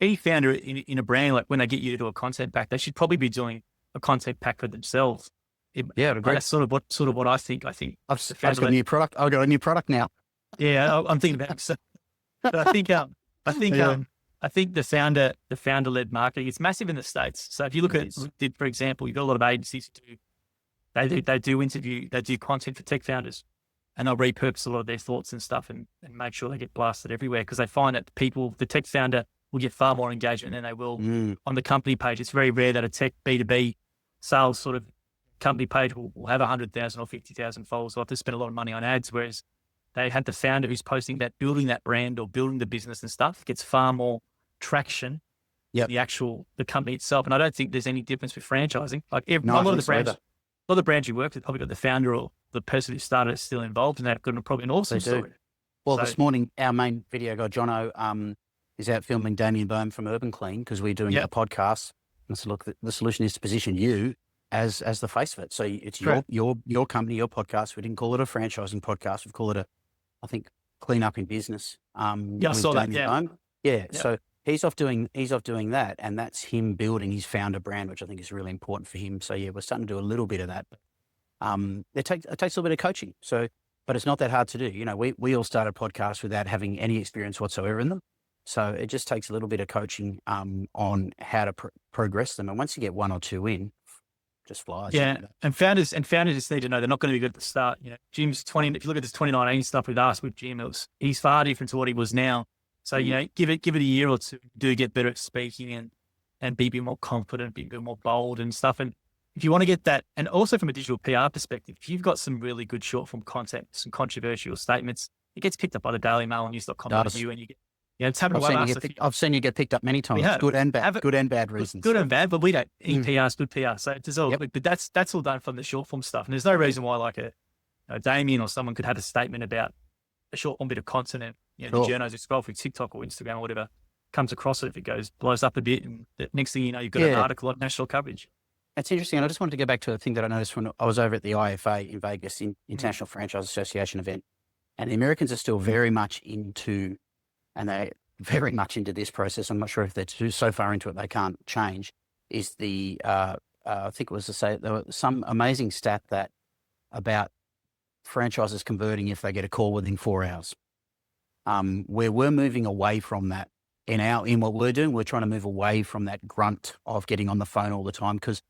any founder in a brand, like when they get you to do a content pack, they should probably be doing a content pack for themselves. That's sort of what I think. I think I've got a new product. I've got a new product now. Yeah, I'm thinking about it. So, but I think the founder-led marketing, it's massive in the States. So if you look at, for example, you've got a lot of agencies who do content for tech founders, and they'll repurpose a lot of their thoughts and stuff and make sure they get blasted everywhere, because they find that the tech founder will get far more engagement than they will on the company page. It's very rare that a tech B2B sales sort of company page will have 100,000 or 50,000 followers. They'll have to spend a lot of money on ads, whereas they had the founder who's posting that, building that brand or building the business and stuff, gets far more traction than the company itself. And I don't think there's any difference with franchising. Like a lot of the brands you work with probably got the founder or the person who started it still involved, and they've got probably an awesome story. Well, this morning, our main video guy, Jono, is out filming Damien Bohm from Urban Clean, because we're doing a podcast. And so look, the solution is to position you as the face of it. So it's your company, your podcast. We didn't call it a franchising podcast. We've called it I think Clean Up in Business. I saw that. Yeah. So he's off doing that, and that's him building his founder brand, which I think is really important for him. So we're starting to do a little bit of that. It takes a little bit of coaching. So, but it's not that hard to do. We all started podcasts without having any experience whatsoever in them. So it just takes a little bit of coaching on how to progress them. And once you get one or two in, just flies. Yeah. And founders just need to know they're not going to be good at the start. Jim's 20, if you look at this 2019 stuff with us, with Jim, he's far different to what he was now. So, give it a year or two, do get better at speaking and be a bit more confident, be a bit more bold and stuff. And if you want to get that, and also from a digital PR perspective, if you've got some really good short form content, some controversial statements, it gets picked up by the Daily Mail and news.com.au, and you get Yeah, it's happened to us. I've seen you get picked up many times, good and bad, good and bad reasons. Good and bad, but we don't EPR's good PR. So it's all, but that's all done from the short form stuff. And there's no reason why like a Damien or someone could have a statement about a short form bit of content and the journos who scroll through TikTok or Instagram or whatever comes across it, if it blows up a bit, and the next thing you know, you've got an article on national coverage. That's interesting. And I just wanted to go back to a thing that I noticed when I was over at the IFA in Vegas, International Franchise Association event, and the Americans are still very much into, and they're very much into this process. I'm not sure if they're so far into it they can't change. Is the I think it was to say there was some amazing stat that about franchises converting if they get a call within 4 hours. Where we're moving away from that in what we're doing, we're trying to move away from that grunt of getting on the phone all the time. Because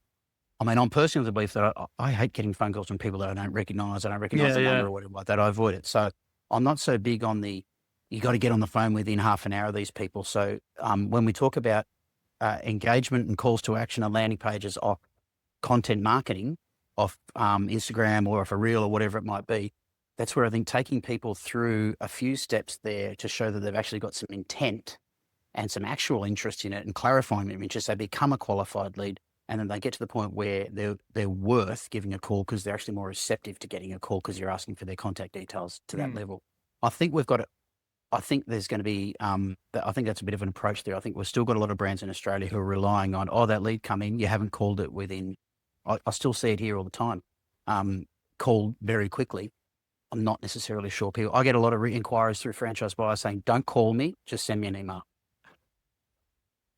I mean, I'm personally of the belief that I hate getting phone calls from people that I don't recognize. I don't recognize the number or whatever like that. I avoid it. So I'm not so big on you got to get on the phone within half an hour of these people. So when we talk about engagement and calls to action and landing pages of content marketing, off Instagram or off a reel or whatever it might be, that's where I think taking people through a few steps there to show that they've actually got some intent and some actual interest in it and clarifying their interest, they become a qualified lead, and then they get to the point where they're worth giving a call because they're actually more receptive to getting a call because you're asking for their contact details to that level. I think we've got it. I think there's going to be, I think that's a bit of an approach there. I think we've still got a lot of brands in Australia who are relying on, that lead come in, you haven't called it within, I still see it here all the time, called very quickly. I'm not necessarily sure people, I get a lot of inquiries through franchise buyers saying, don't call me, just send me an email.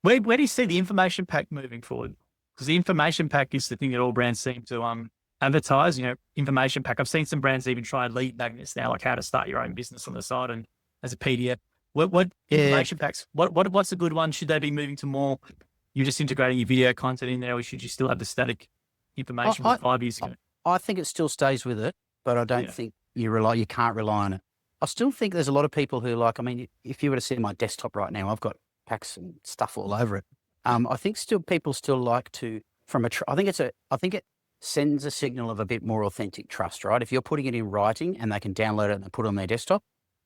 Where do you see the information pack moving forward? Because the information pack is the thing that all brands seem to advertise, information pack. I've seen some brands even try lead magnets now, like how to start your own business on the side and as a PDF. What information packs? What's a good one? Should they be moving to more, you're just integrating your video content in there, or should you still have the static information from 5 years ago? I think it still stays with it, but I don't think you can't rely on it. I still think there's a lot of people who if you were to see my desktop right now, I've got packs and stuff all over it. I think people still like to, I think it sends a signal of a bit more authentic trust, right? If you're putting it in writing and they can download it and put it on their desktop,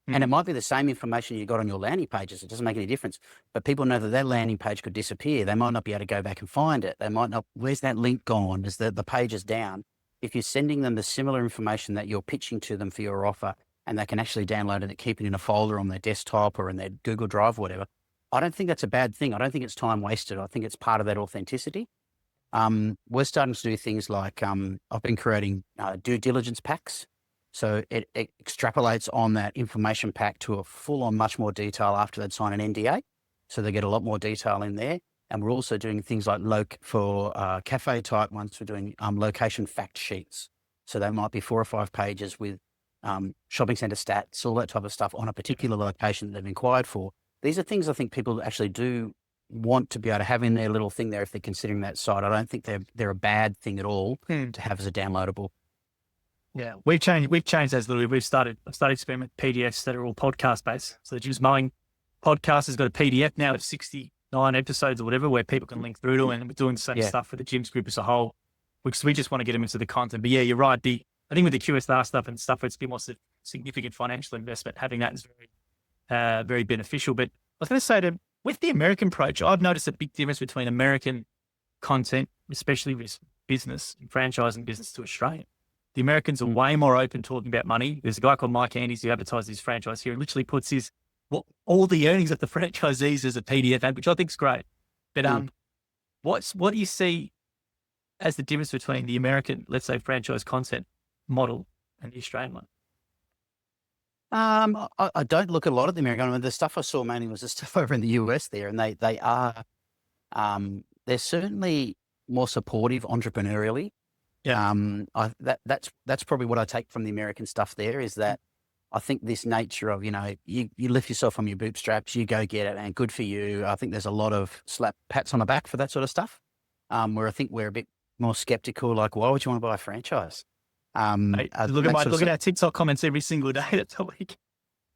and it might be the same information you got on your landing pages. It doesn't make any difference. But people know that landing page could disappear. They might not be able to go back and find it. They might not, where's that link gone? Is the page is down? If you're sending them the similar information that you're pitching to them for your offer, and they can actually download it and keep it in a folder on their desktop or in their Google Drive or whatever, I don't think that's a bad thing. I don't think it's time wasted. I think it's part of that authenticity. We're starting to do things like, I've been creating due diligence packs. So it extrapolates on that information pack to a full-on much more detail after they'd sign an NDA. So they get a lot more detail in there. And we're also doing things like for cafe type ones, we're doing location fact sheets. So they might be 4 or 5 pages with shopping center stats, all that type of stuff on a particular location that they've inquired for. These are things I think people actually do want to be able to have in their little thing there if they're considering that site. I don't think they're a bad thing at all to have as a downloadable. Yeah, we've changed those a little bit. I've started experimenting with PDFs that are all podcast based. So the Jim's Mowing podcast has got a PDF now of 69 episodes or whatever, where people can link through to, and we're doing the same stuff for the Jim's group as a whole, because we just want to get them into the content. But yeah, you're right. I think with the QSR stuff and stuff, it's a bit more significant financial investment. Having that is very beneficial. But I was going to say with the American approach, I've noticed a big difference between American content, especially with business and franchising business, to Australian. The Americans are way more open talking about money. There's a guy called Mike Andes who advertises his franchise here and literally puts all the earnings of the franchisees as a PDF ad, which I think is great. But what do you see as the difference between the American, let's say, franchise content model and the Australian one? I don't look at a lot of the American. I mean, the stuff I saw mainly was the stuff over in the US there, and they are they're certainly more supportive entrepreneurially. Yeah. That's probably what I take from the American stuff there, is that I think this nature of, you lift yourself from your bootstraps, you go get it, and good for you. I think there's a lot of pats on the back for that sort of stuff. Where I think we're a bit more skeptical, like, why would you want to buy a franchise? Look at our TikTok comments every single day. That's a week.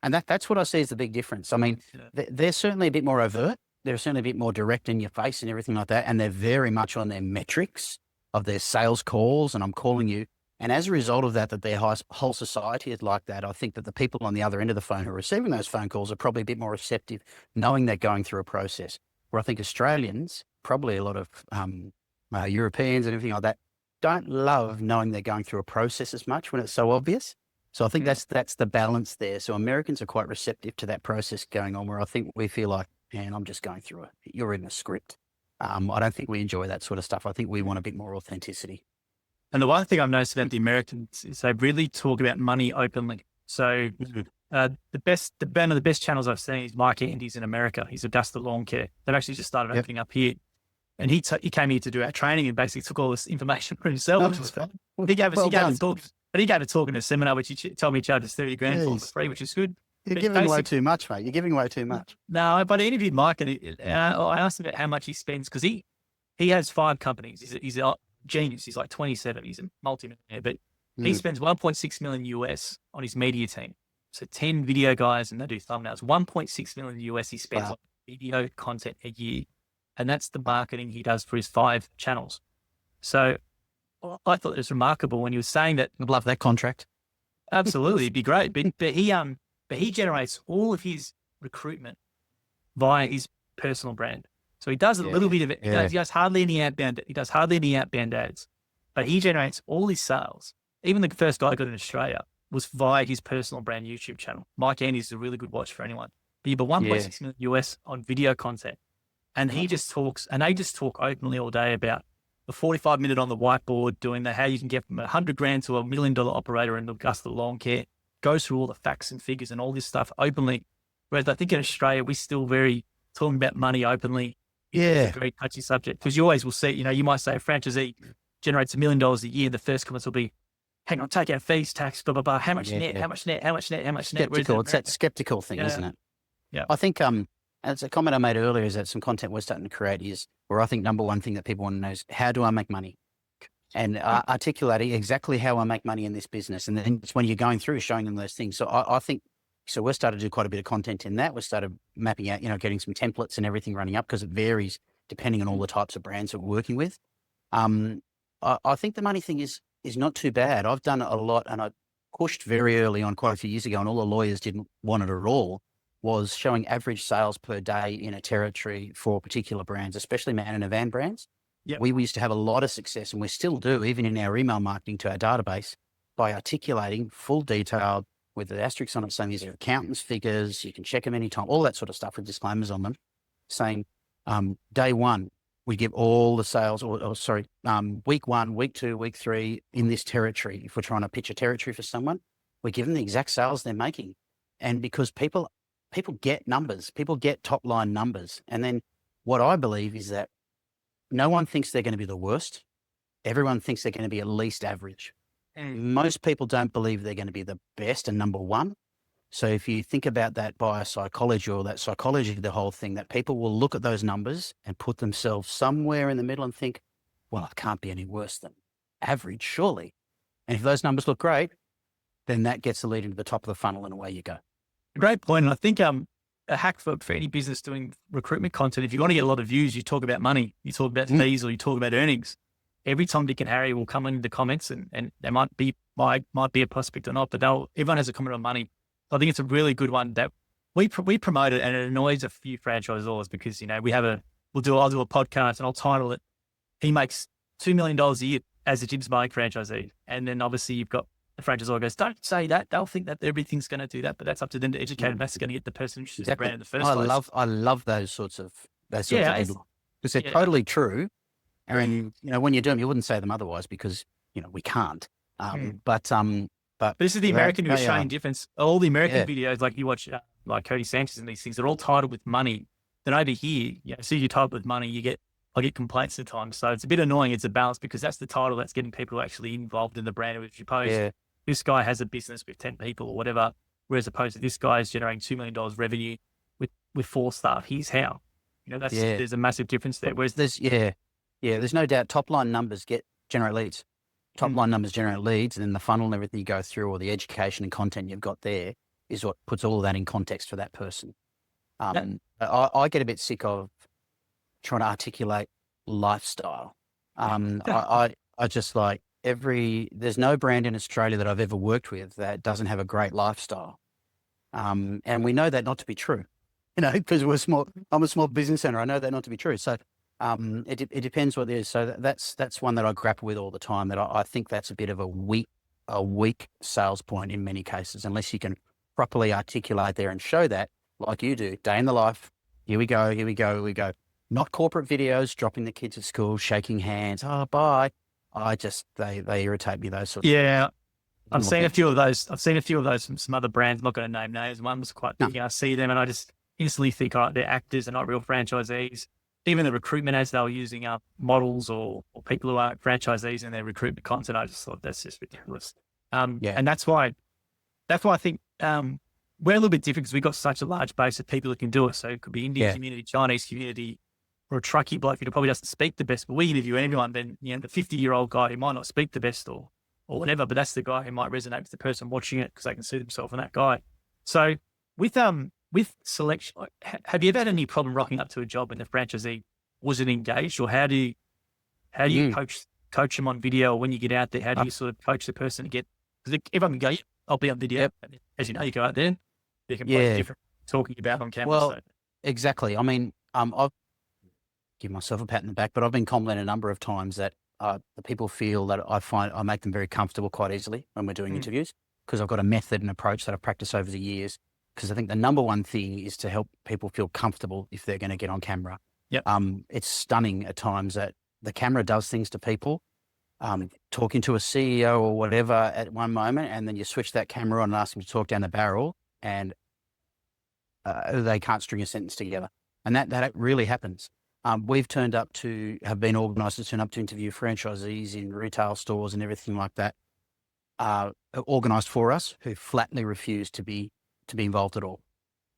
And that's what I see as the big difference. I mean, they're certainly a bit more overt. They're certainly a bit more direct in your face and everything like that. And they're very much on their metrics of their sales calls. And I'm calling you. And as a result of that their whole society is like that, I think that the people on the other end of the phone who are receiving those phone calls are probably a bit more receptive, knowing they're going through a process. Where I think Australians, probably a lot of Europeans and everything like that, don't love knowing they're going through a process as much when it's so obvious. So I think that's the balance there. So Americans are quite receptive to that process going on, where I think we feel like, man, I'm just going through it. You're in a script. I don't think we enjoy that sort of stuff. I think we want a bit more authenticity. And the one thing I've noticed about the Americans is they really talk about money openly. So one of the best channels I've seen is Mike Andy's in America. He's a Duster Lawn Care. They've actually just started opening up here. And he came here to do our training and basically took all this information for himself, which was fun. He gave a talk, but he gave a talk in a seminar, which he told me he charged us $30,000 for free, which is good. You're giving away too much, mate. You're giving away too much. No, but I interviewed Mike and I asked him about how much he spends, because he has 5 companies. He's a genius. He's like 27. He's a multi-millionaire, but he spends $1.6 million US on his media team. So 10 video guys, and they do thumbnails. $1.6 million US he spends on video content a year. And that's the marketing he does for his 5 channels. So I thought it was remarkable when he was saying that. I'd love that contract. Absolutely. It'd be great. But he generates all of his recruitment via his personal brand. So he does a little bit of it. He does hardly any outbound. He does hardly any outbound ads, but he generates all his sales. Even the first guy I got in Australia was via his personal brand YouTube channel. Mike Andy's a really good watch for anyone. But you have 1.6 million US on video content. And he just talks, and they just talk openly all day about the 45-minute on the whiteboard, doing how you can get from $100,000 to $1 million operator in Augusta Lawn Care, goes through all the facts and figures and all this stuff openly. Whereas I think in Australia, we're still very talking about money openly. It's a very touchy subject, because you always will see, you might say a franchisee generates $1 million a year. The first comments will be, hang on, take out fees, tax, blah, blah, blah. How much net, how much net, how much net, how much net? Skeptical. It's that skeptical thing, isn't it? Yeah. I think, as a comment I made earlier, is that some content we're starting to create is where I think number one thing that people want to know is, how do I make money? And articulating exactly how I make money in this business. And then it's when you're going through showing them those things. So I think, so we've started to do quite a bit of content in that. We started mapping out, getting some templates and everything running up, because it varies depending on all the types of brands that we're working with. I think the money thing is not too bad. I've done it a lot, and I pushed very early on quite a few years ago, and all the lawyers didn't want it at all, was showing average sales per day in a territory for particular brands, especially man and van brands. Yep. We used to have a lot of success, and we still do, even in our email marketing to our database, by articulating full detail with the asterisks on it, saying these are accountants' figures, you can check them anytime, all that sort of stuff with disclaimers on them, saying day one, we give all the sales, week 1, week 2, week 3 in this territory. If we're trying to pitch a territory for someone, we give them the exact sales they're making. And because people get numbers, people get top line numbers. And then what I believe is that no one thinks they're going to be the worst. Everyone thinks they're going to be at least average. Most people don't believe they're going to be the best and number one. So if you think about that biopsychology, or that psychology of the whole thing, that people will look at those numbers and put themselves somewhere in the middle and think, well, it can't be any worse than average, surely. And if those numbers look great, then that gets the lead into the top of the funnel, and away you go. Great point. And I think a hack for any business doing recruitment content, if you want to get a lot of views, you talk about money, you talk about fees, or you talk about earnings. Every Tom, Dick and Harry will come into the comments, and they might be a prospect or not, but everyone has a comment on money. So I think it's a really good one that we promote it, and it annoys a few franchisors, because, I'll do a podcast and I'll title it, he makes $2 million a year as a Jim's Bike franchisee. And then obviously you've got the franchisor goes, don't say that. They'll think that everything's going to do that, but that's up to them to educate, and that's going to get the person interested in the brand in the first place. I love those sorts of people, because they're totally true. And, when you do them, you wouldn't say them otherwise, because, we can't. But this is the American to Australian difference. All the American videos, like you watch, like Cody Sanchez and these things, they're all titled with money. Then over here, as soon as you title with money, I get complaints at times. So it's a bit annoying. It's a balance, because that's the title that's getting people actually involved in the brand. If you post, this guy has a business with 10 people or whatever, whereas opposed to this guy is generating $2 million revenue with 4 staff. Here's how. There's a massive difference there. Whereas there's no doubt top line numbers generate leads. Top line numbers generate leads, and then the funnel and everything you go through, or the education and content you've got there, is what puts all of that in context for that person. I get a bit sick of trying to articulate lifestyle. I just like, there's no brand in Australia that I've ever worked with that doesn't have a great lifestyle. And we know that not to be true, because I'm a small business owner. I know that not to be true. So it depends what it is. So that's one that I grapple with all the time, that I think that's a bit of a weak sales point in many cases, unless you can properly articulate there and show that, like you do, day in the life. Here we go. Not corporate videos, dropping the kids at school, shaking hands. Oh, bye. They irritate me, those sorts of things. I've seen a few of those. I've seen a few of those from some other brands. I'm not going to name names. One was quite big. I see them and I just instantly think, all right, they're actors, they're not real franchisees. Even the recruitment ads they were using are models or people who are franchisees in their recruitment content. I just thought that's just ridiculous. And that's why I think we're a little bit different, because we've got such a large base of people who can do it. So it could be Indian community, Chinese community, or a truckie bloke who probably doesn't speak the best, but we interview anyone. Then the 50-year-old guy who might not speak the best or whatever, but that's the guy who might resonate with the person watching it because they can see themselves in that guy. So with selection, have you ever had any problem rocking up to a job when the franchisee wasn't engaged, or how do you coach them on video, or when you get out there, how do you sort of coach the person to get? Because everyone can go, I'll be on video. Yep. As you know, you go out there, you can play different talking about on camera. Well, exactly. I mean, I've give myself a pat in the back, but I've been complimented a number of times that the people feel that I make them very comfortable quite easily when we're doing interviews, because I've got a method and approach that I've practiced over the years. Because I think the number one thing is to help people feel comfortable if they're going to get on camera. Yep. It's stunning at times that the camera does things to people. Talking to a CEO or whatever at one moment, and then you switch that camera on and ask them to talk down the barrel, and they can't string a sentence together. And that really happens. We've have been organised to turn up to interview franchisees in retail stores and everything like that, organised for us, who flatly refuse to be involved at all.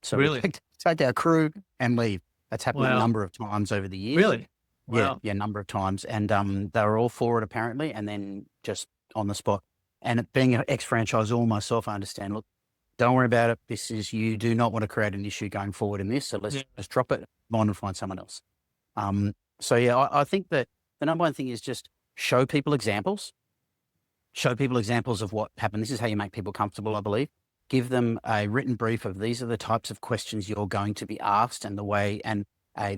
So really, we take our crew and leave. That's happened a number of times over the years. Really? Wow. Yeah, a number of times. And they were all for it apparently, and then just on the spot. And being an ex-franchisor myself, I understand, look, don't worry about it. You do not want to create an issue going forward in this, so let's drop it, mind and find someone else. I think that the number one thing is just show people examples of what happened. This is how you make people comfortable, I believe. Give them a written brief of these are the types of questions you're going to be asked, and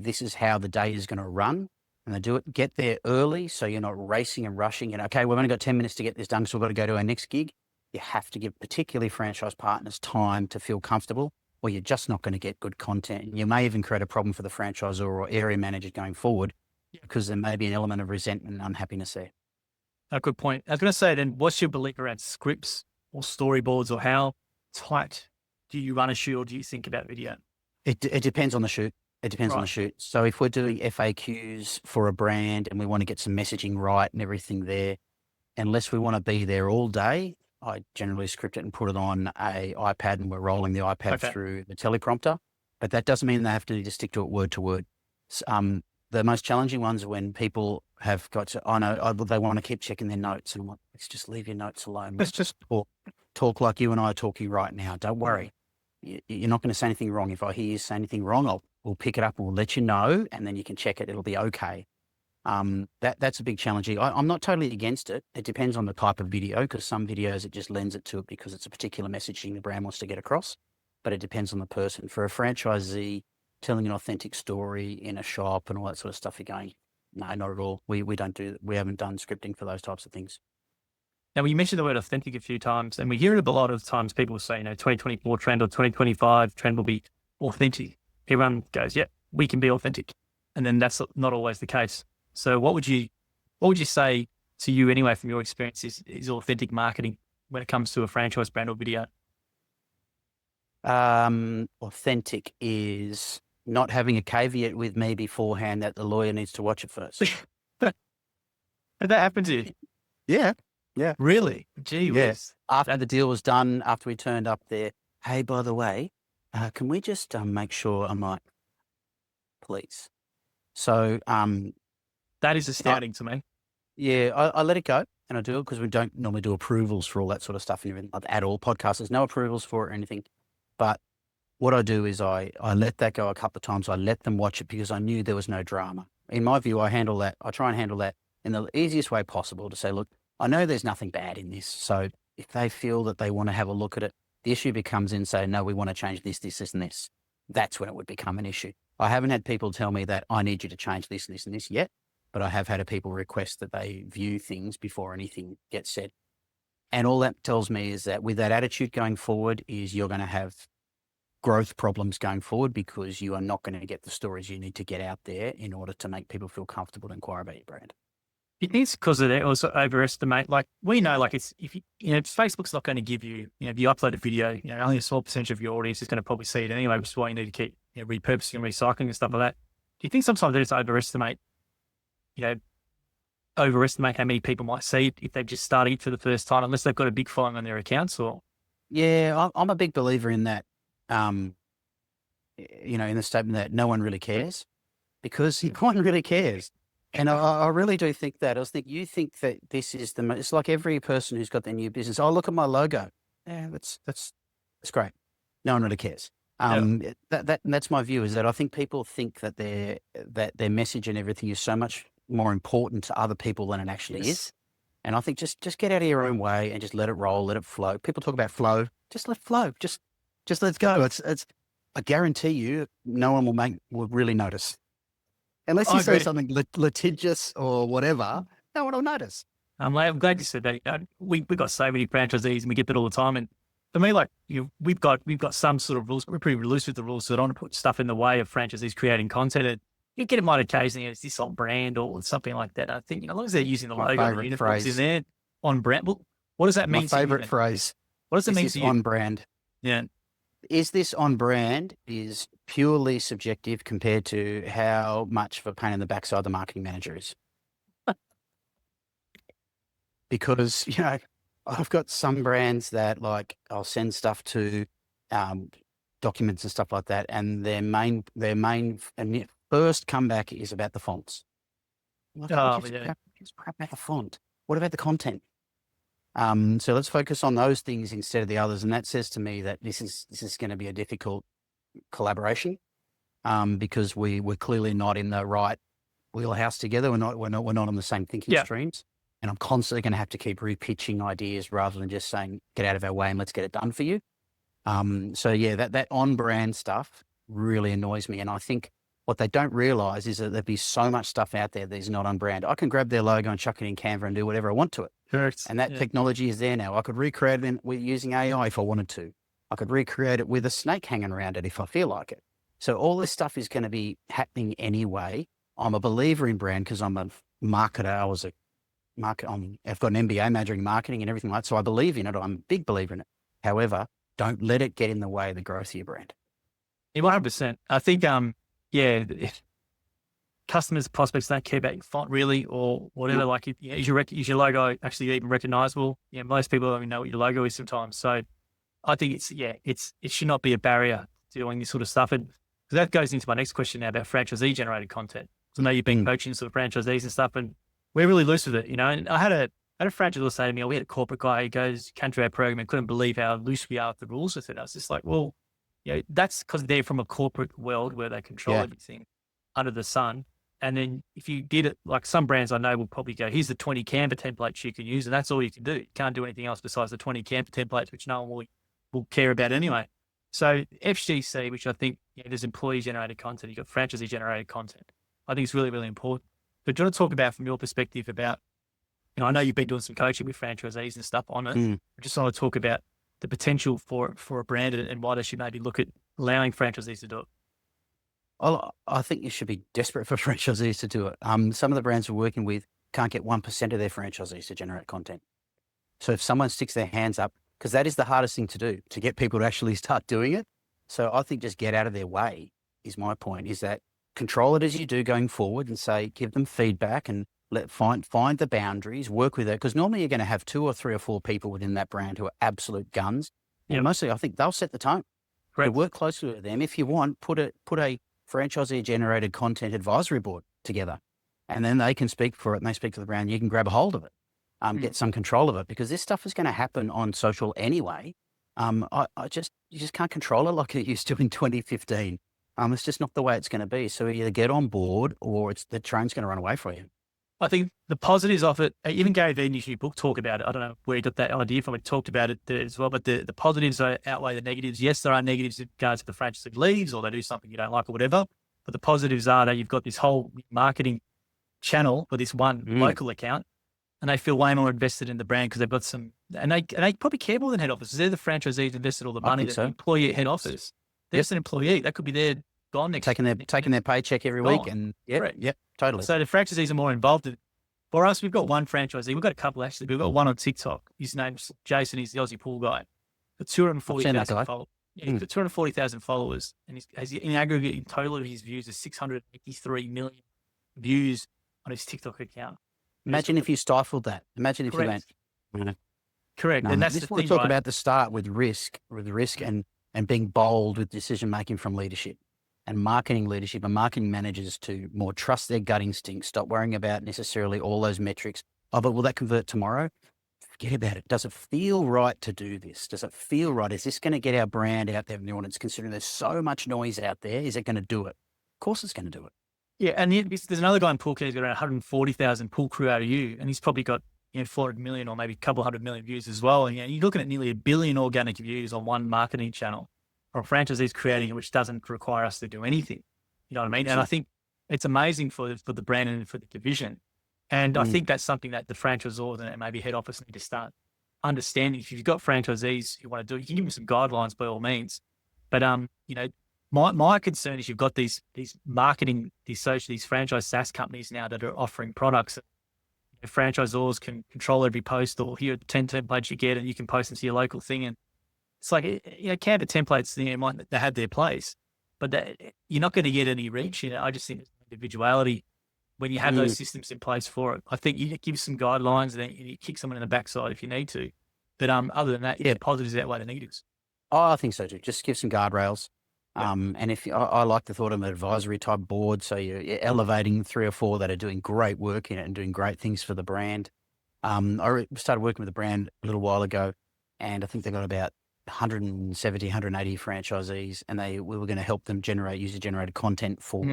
this is how the day is going to run. And they do it, get there early, so you're not racing and rushing. Okay, we've only got 10 minutes to get this done, so we've got to go to our next gig. You have to give particularly franchise partners time to feel comfortable, or you're just not going to get good content. You may even create a problem for the franchisor or area manager going forward, because there may be an element of resentment and unhappiness there. A good point. I was going to say then, what's your belief around scripts or storyboards, or how tight do you run a shoot, or do you think about video? It depends on the shoot. It depends on the shoot. So if we're doing FAQs for a brand and we want to get some messaging right and everything there, unless we want to be there all day, I generally script it and put it on a iPad, and we're rolling the iPad through the teleprompter. But that doesn't mean they have to just stick to it word to word. The most challenging ones are when people have got to, they want to keep checking their notes, and I'm like, let's just leave your notes alone. Let's just talk like you and I are talking right now. Don't worry. You're not going to say anything wrong. If I hear you say anything wrong, we'll pick it up and we'll let you know, and then you can check it. It'll be okay. That's a big challenge. I'm not totally against it. It depends on the type of video, because some videos it just lends it to it because it's a particular messaging the brand wants to get across. But it depends on the person. For a franchisee telling an authentic story in a shop and all that sort of stuff, you're going, no, not at all. We haven't done scripting for those types of things. Now, you mentioned the word authentic a few times, and we hear it a lot of times. People say, 2024 trend or 2025 trend will be authentic. Everyone goes, yeah, we can be authentic. And then that's not always the case. So what would you say to you anyway, from your experience, is authentic marketing when it comes to a franchise brand or video? Authentic is not having a caveat with me beforehand that the lawyer needs to watch it first. Did that happen to you? Yeah. Really? Gee whiz. After the deal was done, after we turned up there, hey, by the way, can we just make sure? I'm like, please. So that is astounding to me. Yeah, I let it go, and I do it because we don't normally do approvals for all that sort of stuff and everything at all. Podcasts, there's no approvals for it or anything. But what I do is I let that go a couple of times. I let them watch it because I knew there was no drama. In my view, I try and handle that in the easiest way possible, to say, look, I know there's nothing bad in this. So if they feel that they want to have a look at it, the issue becomes in say, no, we want to change this, this, this, and this. That's when it would become an issue. I haven't had people tell me that I need you to change this, this, and this yet, but I have had people request that they view things before anything gets said. And all that tells me is that with that attitude going forward is you're going to have growth problems going forward because you are not going to get the stories you need to get out there in order to make people feel comfortable to inquire about your brand. You think it's because of that also overestimate, like we know, like it's, if you, Facebook's not going to give you, if you upload a video, only a small percentage of your audience is going to probably see it anyway, which is why you need to keep repurposing and recycling and stuff like that. Do you think sometimes they just overestimate how many people might see it if they're just starting it for the first time, unless they've got a big following on their accounts? Or yeah, I'm a big believer in that. In the statement that no one really cares, because no one really cares. And I really do think that. You think that this is it's like every person who's got their new business. Oh, look at my logo. Yeah, that's great. No one really cares. That's my view, is that I think people think that their message and everything is so much more important to other people than it actually is. And I think just get out of your own way and just let it roll, let it flow. People talk about flow. Just let flow. Just let's go. It's I guarantee you no one will really notice. Unless you say something litigious or whatever, no one will notice. I'm glad you said that. We got so many franchisees and we get that all the time. And for me, like we've got some sort of rules. We're pretty loose with the rules, so I don't want to put stuff in the way of franchisees creating content. And you get it occasionally, it's this on brand or something like that. I think as long as they're using the logo and the uniforms in there on brand. Well, what does that mean? My favorite phrase. What does it mean to you? On brand. Yeah. Is this on brand is purely subjective compared to how much of a pain in the backside the marketing manager is. Because, I've got some brands that like I'll send stuff to, documents and stuff like that. And their main and first comeback is about the fonts. Like, just crap about the font. What about the content? So let's focus on those things instead of the others. And that says to me that this is going to be a difficult collaboration, because we're clearly not in the right wheelhouse together. We're not on the same thinking streams. And I'm constantly going to have to keep repitching ideas rather than just saying, get out of our way and let's get it done for you. That on brand stuff really annoys me. And I think what they don't realize is that there'd be so much stuff out there that is not on brand. I can grab their logo and chuck it in Canva and do whatever I want to it. Correct. And that technology is there now. I could recreate it with using AI if I wanted to. I could recreate it with a snake hanging around it if I feel like it. So all this stuff is going to be happening anyway. I'm a believer in brand because I'm a marketer. I've got an MBA majoring in marketing and everything like that. So I believe in it. I'm a big believer in it. However, don't let it get in the way of the growth of your brand. 100%. I think, if customers, prospects don't care about your font really or whatever, is your logo actually even recognizable? Most people don't even know what your logo is sometimes. So I think it should not be a barrier to doing this sort of stuff. And that goes into my next question now about franchisee-generated content. So I know you've been coaching sort of franchisees and stuff, and we're really loose with it, And I had a franchisee say to me, we had a corporate guy who came to our program and couldn't believe how loose we are with the rules with it. I was just like, well, that's because they're from a corporate world where they control everything under the sun. And then if you did it, like some brands I know will probably go, here's the 20 Canva templates you can use, and that's all you can do. You can't do anything else besides the 20 Canva templates, which no one will care about anyway. So FGC, which I think there's employee-generated content, you've got franchisee-generated content. I think it's really, really important. But do you want to talk about, from your perspective, about, I know you've been doing some coaching with franchisees and stuff on it. I just want to talk about the potential for a brand and why they should maybe look at allowing franchisees to do it. Well, I think you should be desperate for franchisees to do it. Some of the brands we're working with can't get 1% of their franchisees to generate content. So if someone sticks their hands up, because that is the hardest thing to do, to get people to actually start doing it. So I think just get out of their way is my point, is that control it as you do going forward and say, give them feedback and find the boundaries, work with it. Because normally you're going to have 2 or 3 or 4 people within that brand who are absolute guns. And mostly I think they'll set the tone. Correct. Work closely with them. If you want, put a franchisee-generated content advisory board together, and then they can speak for it and they speak to the brand. You can grab a hold of it, get some control of it, because this stuff is going to happen on social anyway. You just can't control it like it used to in 2015. It's just not the way it's going to be. So either get on board or the train's going to run away from you. I think the positives of it, even Gary Vee in his new book talk about it. I don't know where he got that idea from. He talked about it there as well, but the positives outweigh the negatives. Yes, there are negatives in regards to the franchisee leaves or they do something you don't like or whatever, but the positives are that you've got this whole marketing channel for this one local account, and they feel way more invested in the brand because they've got some, and they probably care more than head office. They're the franchisees invested all the money. The employee at head office, they're just an employee. That could be their gone next taking their paycheck every week, and yep, totally. So the franchisees are more involved. For us, we've got one franchisee. We've got a couple actually. We've got one on TikTok. His name's Jason. He's the Aussie pool guy. Got 240,000 followers. Yeah, he's got 240,000 followers, and he's in aggregate, in total of his views, is 683 million views on his TikTok account. Imagine if you stifled that. Imagine if you went. Correct, no, and that's this the is what thing. we talk about the start with risk and being bold with decision making from leadership and marketing leadership and marketing managers to more trust their gut instinct. Stop worrying about necessarily all those metrics. Oh, but will that convert tomorrow? Forget about it. Does it feel right to do this? Does it feel right? Is this going to get our brand out there in the audience? Considering there's so much noise out there, is it going to do it? Of course, it's going to do it. Yeah, and there's another guy in Pool Care who's got around 140,000 Pool Crew out of you, and he's probably got 400 million or maybe a couple 100 million views as well. And you're looking at nearly 1 billion organic views on one marketing channel, or franchisees creating it, which doesn't require us to do anything. You know what I mean? And I think it's amazing for the brand and for the division. And I think that's something that the franchisors and maybe head office need to start understanding. If you've got franchisees who want to do it, you can give them some guidelines by all means. But my concern is you've got these marketing, these franchise SaaS companies now that are offering products. Franchisors can control every post, or here are the 10 templates you get, and you can post them to your local thing. And it's like, Canva templates, they have their place, but you're not going to get any reach. I just think individuality when you have those systems in place for it. I think you give some guidelines and then you kick someone in the backside if you need to. But other than that, positives outweigh the negatives. Oh, I think so too. Just give some guardrails. And if I like the thought of an advisory type board, so you're elevating 3 or 4 that are doing great work in it and doing great things for the brand. I started working with a brand a little while ago, and I think they got about 170, 180 franchisees, and we were going to help them generate user-generated content for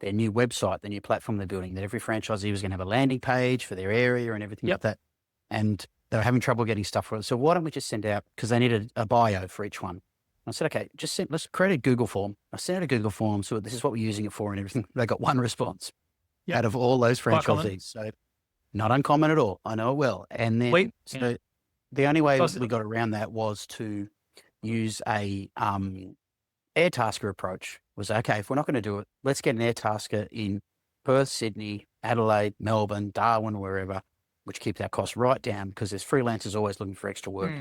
their new website, the new platform they're building. That every franchisee was going to have a landing page for their area and everything like that. And they were having trouble getting stuff for it. So why don't we just send out, because they needed a bio for each one. I said, okay, let's create a Google form. I sent out a Google form, so this is what we're using it for and everything. They got one response out of all those franchisees. So not uncommon at all. I know it well. And then the only way we got around that was to use a Airtasker approach. Was okay, if we're not going to do it, let's get an Airtasker in Perth, Sydney, Adelaide, Melbourne, Darwin, wherever, which keeps our costs right down, because there's freelancers always looking for extra work.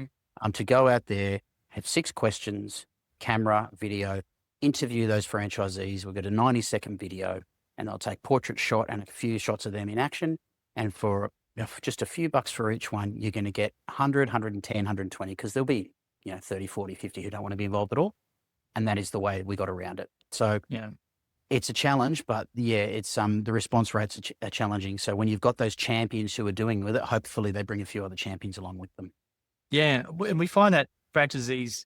To go out there, have 6 questions, camera, video, interview those franchisees. We've got a 90-second video, and they'll take portrait shot and a few shots of them in action. And for just a few bucks for each one, you're going to get 100, 110, 120, because there'll be 30, 40, 50 who don't want to be involved at all. And that is the way we got around it. So it's a challenge, but it's the response rates are challenging. So when you've got those champions who are doing with it, hopefully they bring a few other champions along with them. Yeah, and we find that franchisees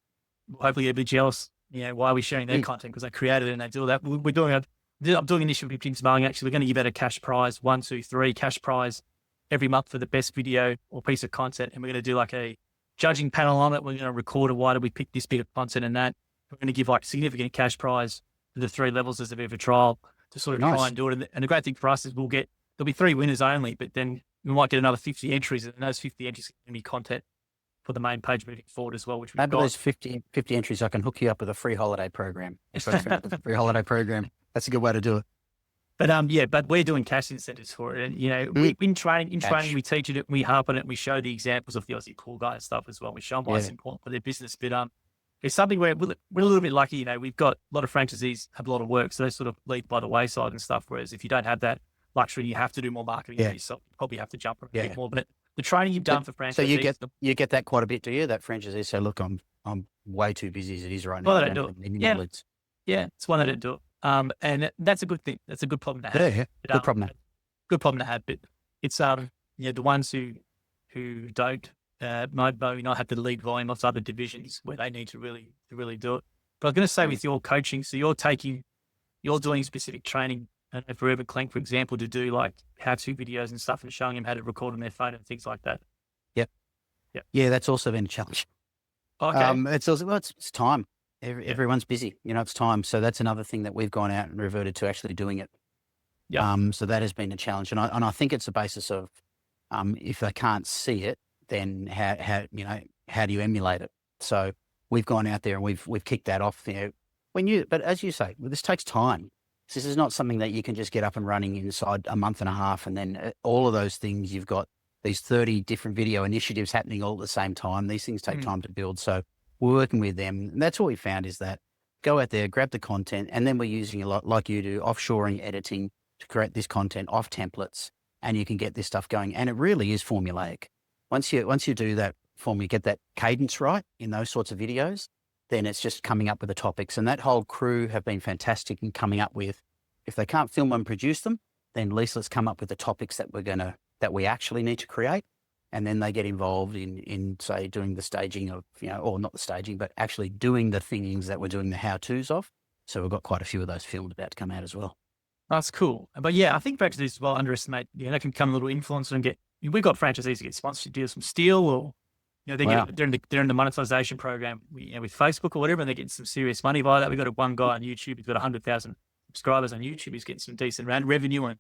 hopefully a bit jealous. Why are we sharing their content? Because they created it and they do that. I'm doing initiative with Jim Smarling. Actually, we're going to give out a cash prize, 1, 2, 3 cash prize every month for the best video or piece of content. And we're going to do like a judging panel on it. We're going to record why did we pick this bit of content and that. We're going to give like significant cash prize for the 3 levels as a bit of a trial to sort of try and do it. And the great thing for us is there'll be 3 winners only, but then we might get another 50 entries, and those 50 entries are going to be content for the main page moving forward as well. Which we've got. Those 50 entries, I can hook you up with a free holiday program. Free holiday program. That's a good way to do it. But but we're doing cash incentives for it, and in training we teach it, we harp on it, and we show the examples of the Aussie Pool Guy and stuff as well. We show them why it's important for their business. But it's something where we're a little bit lucky. We've got a lot of franchisees have a lot of work, so they sort of leave by the wayside and stuff. Whereas if you don't have that luxury, you have to do more marketing yourself. You probably have to jump a bit more. But the training you've done for franchisees, so you get that quite a bit, do you? That franchisees say, "Look, I'm way too busy as it is right now." Well, I don't do it. It's one that don't do it. And that's a good thing. That's a good problem to have. Yeah. Good problem to have. Good problem to have. But it's the ones who don't might not have the lead volume of other divisions where they need to really do it. But I was going to say with your coaching, so you're doing specific training and for Urban Clank, for example, to do like how-to videos and stuff and showing them how to record on their phone and things like that. Yep. Yeah. Yeah, that's also been a challenge. Okay. It's also, it's time. Everyone's busy, it's time. So that's another thing that we've gone out and reverted to actually doing it. Yeah. So that has been a challenge. And I think it's a basis of, if they can't see it, then how do you emulate it? So we've gone out there and we've kicked that off there. But as you say, this takes time. This is not something that you can just get up and running inside a month and a half. And then all of those things, you've got these 30 different video initiatives happening all at the same time. These things take time to build. So we're working with them. And that's what we found is that go out there, grab the content, and then we're using a lot, like you do, offshoring editing to create this content off templates, and you can get this stuff going. And it really is formulaic. Once you do that you get that cadence right in those sorts of videos, then it's just coming up with the topics. And that whole crew have been fantastic in coming up with, if they can't film and produce them, then at least let's come up with the topics that we actually need to create. And then they get involved in say, doing the staging of, or not the staging, but actually doing the things that we're doing the how-tos of. So we've got quite a few of those filmed about to come out as well. That's cool. But yeah, I think franchisees as well underestimate, they can become a little influencer and we've got franchisees that get sponsorship deals from Steel or, they're in the monetization program with Facebook or whatever, and they're getting some serious money via that. We've got one guy on YouTube who's got 100,000 subscribers on YouTube. He's getting some decent revenue and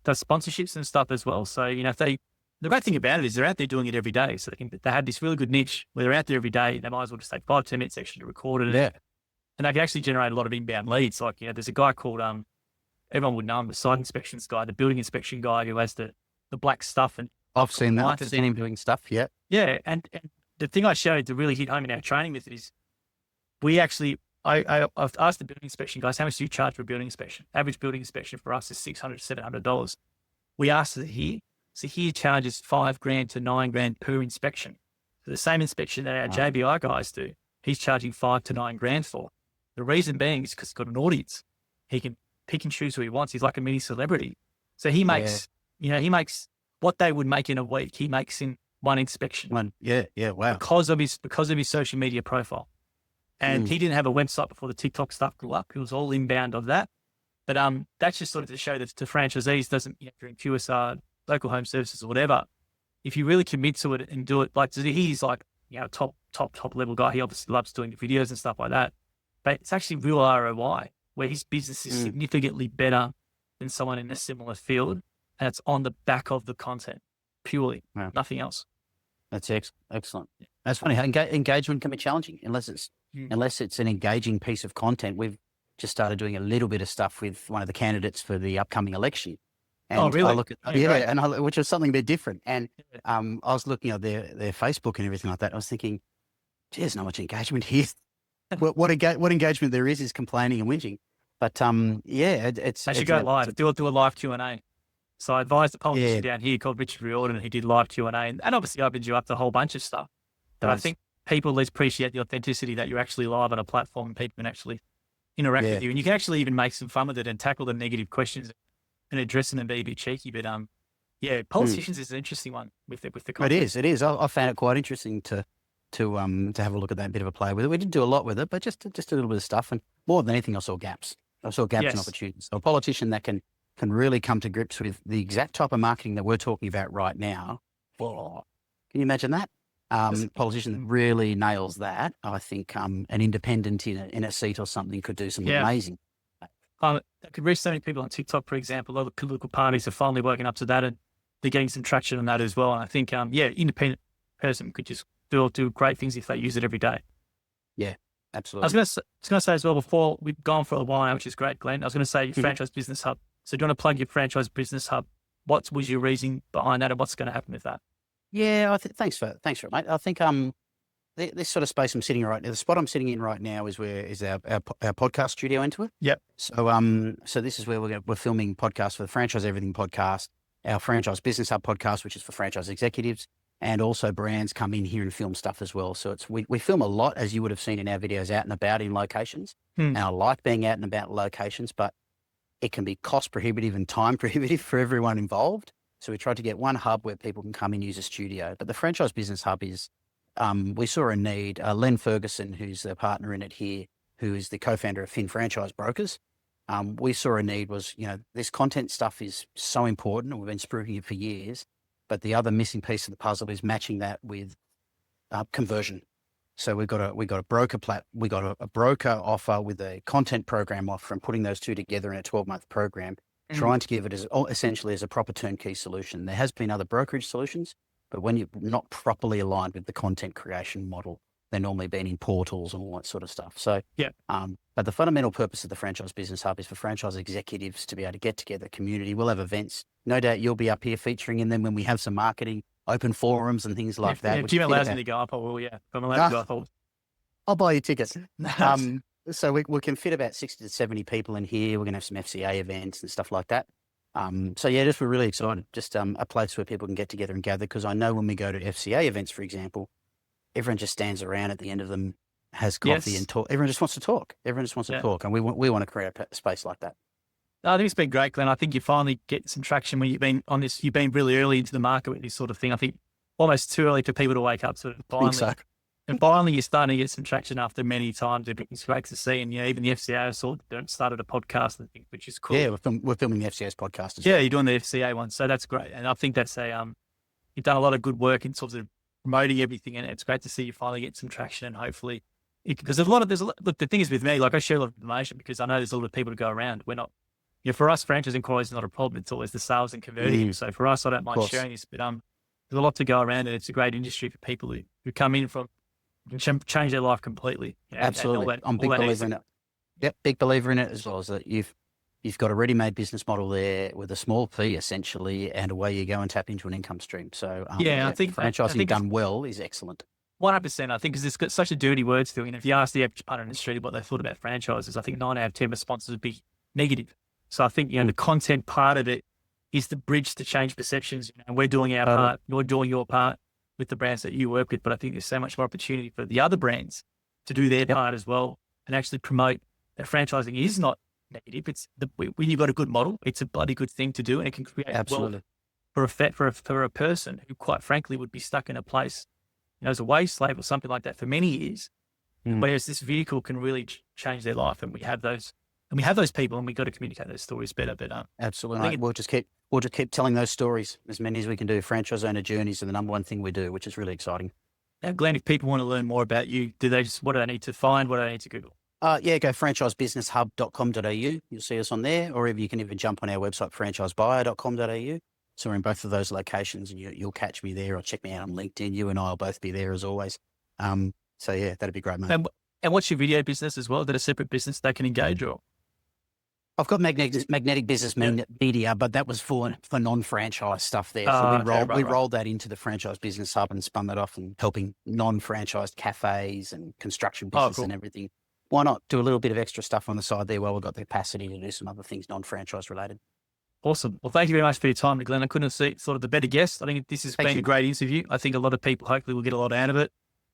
does sponsorships and stuff as well. So, the great thing about it is they're out there doing it every day. So they have this really good niche where they're out there every day. They might as well just take 5-10 minutes extra to record it. Yeah. And they can actually generate a lot of inbound leads. Like, there's a guy called, everyone would know him, the site inspections guy, the building inspection guy who has the black stuff. And I've seen that. I've seen him doing stuff. Yeah. Yeah. And the thing I showed to really hit home in our training with it is I've asked the building inspection guys, how much do you charge for a building inspection? Average building inspection for us is $600 to $700. We asked it here. So he charges $5,000 to $9,000 per inspection. So the same inspection that our JBI guys do, he's charging $5,000 to $9,000 for. The reason being is because he's got an audience. He can pick and choose who he wants. He's like a mini celebrity. So he makes, he makes what they would make in a week. He makes in one inspection. Wow. Because of his social media profile. And he didn't have a website before the TikTok stuff grew up. It was all inbound of that. But that's just sort of to show that to franchisees doesn't, during QSR, local home services or whatever, if you really commit to it and do it, like he's like, top level guy. He obviously loves doing the videos and stuff like that. But it's actually real ROI where his business is significantly better than someone in a similar field. And it's on the back of the content purely, nothing else. That's excellent. That's funny. How engagement can be challenging unless it's an engaging piece of content. We've just started doing a little bit of stuff with one of the candidates for the upcoming election. And really? I look at, which was something a bit different. And I was looking at their Facebook and everything like that. I was thinking, gee, there's not much engagement here. what engagement there is complaining and whinging. But it's. They should go live. Do a live Q&A. So I advised a politician down here called Richard Riordan, and he did live Q&A, and obviously opened you up to a whole bunch of stuff. But I think people at least appreciate the authenticity that you're actually live on a platform and people can actually interact with you, and you can actually even make some fun with it and tackle the negative questions and address them and be a bit cheeky. But politicians is an interesting one with the content. It is. I found it quite interesting to have a look at that bit of a play with it. We didn't do a lot with it, but just a little bit of stuff. And more than anything, I saw gaps. And opportunities. So a politician that can really come to grips with the exact type of marketing that we're talking about right now. Can you imagine that? Politician that really nails that. I think an independent in a seat or something could do something amazing. That could reach so many people on TikTok, for example. A lot of political parties are finally working up to that, and they're getting some traction on that as well. And I think, independent person could just do great things if they use it every day. Yeah, absolutely. I was going to say as well, before we've gone for a while now, which is great, Glenn, I was going to say Franchise Business Hub. So do you want to plug your Franchise Business Hub? What was your reason behind that, and what's going to happen with that? Yeah, thanks for it, mate. I think this sort of space I'm sitting right now, the spot I'm sitting in right now is our podcast studio into it. Yep. So this is where we're filming podcasts for the Franchise Everything podcast, our Franchise Business Hub podcast, which is for franchise executives, and also brands come in here and film stuff as well. So we film a lot, as you would have seen in our videos, out and about in locations. And I like being out and about locations, but it can be cost prohibitive and time prohibitive for everyone involved. So we tried to get one hub where people can come and use a studio. But the Franchise Business Hub is, we saw a need. Len Ferguson, who's a partner in it here, who is the co-founder of Finn Franchise Brokers, we saw a need was, this content stuff is so important, and we've been spruiking it for years. But the other missing piece of the puzzle is matching that with conversion. So we got a broker a broker offer with a content program offer, and putting those two together in a 12-month program, trying to give it essentially as a proper turnkey solution. There has been other brokerage solutions, but when you're not properly aligned with the content creation model, they're normally been in portals and all that sort of stuff. So, but the fundamental purpose of the Franchise Business Hub is for franchise executives to be able to get together, community. We'll have events. No doubt you'll be up here featuring in them when we have some marketing, open forums and things like that. If Jim allows me to go up, I will, yeah. If I'm allowed to go up, I'll buy you tickets. So we can fit about 60 to 70 people in here. We're going to have some FCA events and stuff like that. We're really excited. Just a place where people can get together and gather, because I know when we go to FCA events, for example, everyone just stands around at the end of them, has coffee and talk. Everyone just wants to talk. And we want to create a space like that. I think it's been great, Glenn. I think you finally get some traction when you've been on this. You've been really early into the market with this sort of thing. I think almost too early for people to wake up to it finally. Exactly. And finally, you're starting to get some traction after many times. It's great to see. And even the FCA started a podcast, I think, which is cool. Yeah, we're filming the FCA's podcast as well. Yeah, you're doing the FCA one. So that's great. And I think that's you've done a lot of good work in terms of promoting everything. And it's great to see you finally get some traction, and hopefully, because look, the thing is with me, like I share a lot of information because I know there's a lot of people to go around. We're not, for us, franchise inquiries is not a problem. It's always the sales and converting. So for us, I don't mind sharing this, but there's a lot to go around, and it's a great industry for people who come in from, change their life completely. Absolutely. I'm a big believer in it. Yep, big believer in it, as well as that you've got a ready-made business model there with a small fee essentially, and away you go and tap into an income stream. So I think franchising done well is excellent. 100%. I think because it's got such a dirty word to it. And if you ask the average punter in the street what they thought about franchises, I think 9 out of 10 responses would be negative. So I think, the content part of it is the bridge to change perceptions. And we're doing our part, you're doing your part with the brands that you work with. But I think there's so much more opportunity for the other brands to do their part as well, and actually promote that franchising is not negative. It's when you've got a good model, it's a bloody good thing to do, and it can create wealth for a person who, quite frankly, would be stuck in a place, as a wage slave or something like that for many years. Whereas this vehicle can really change their life, and we have those people, and we've got to communicate those stories better. But absolutely, we'll just keep telling those stories, as many as we can do. Franchise owner journeys are the number one thing we do, which is really exciting. Now, Glenn, if people want to learn more about you, what do they need to find? What do they need to Google? Go franchisebusinesshub.com.au. You'll see us on there, or you can even jump on our website, franchisebuyer.com.au. So we're in both of those locations, and you'll catch me there, or check me out on LinkedIn. You and I will both be there as always. That'd be great, mate. And what's your video business as well? Is that a separate business they can engage, or? I've got magnetic business media, but that was for non-franchise stuff there. So we rolled that into the Franchise Business Hub and spun that off, and helping non-franchised cafes and construction business and everything. Why not do a little bit of extra stuff on the side there while we've got the capacity to do some other things non-franchise related? Awesome. Well, thank you very much for your time, Glenn. I couldn't have sort of the better guest. I think this has been a great interview. I think a lot of people hopefully will get a lot out of it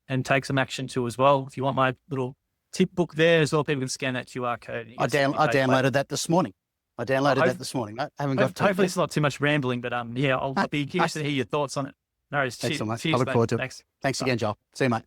and take some action too as well. If you want my little tip book there as well, people can scan that QR code. I downloaded that this morning. I haven't got hopefully it's not too much rambling, but I'll be curious to hear your thoughts on it. No worries. Cheers. I look forward to it. Thanks again, Joel. See you, mate.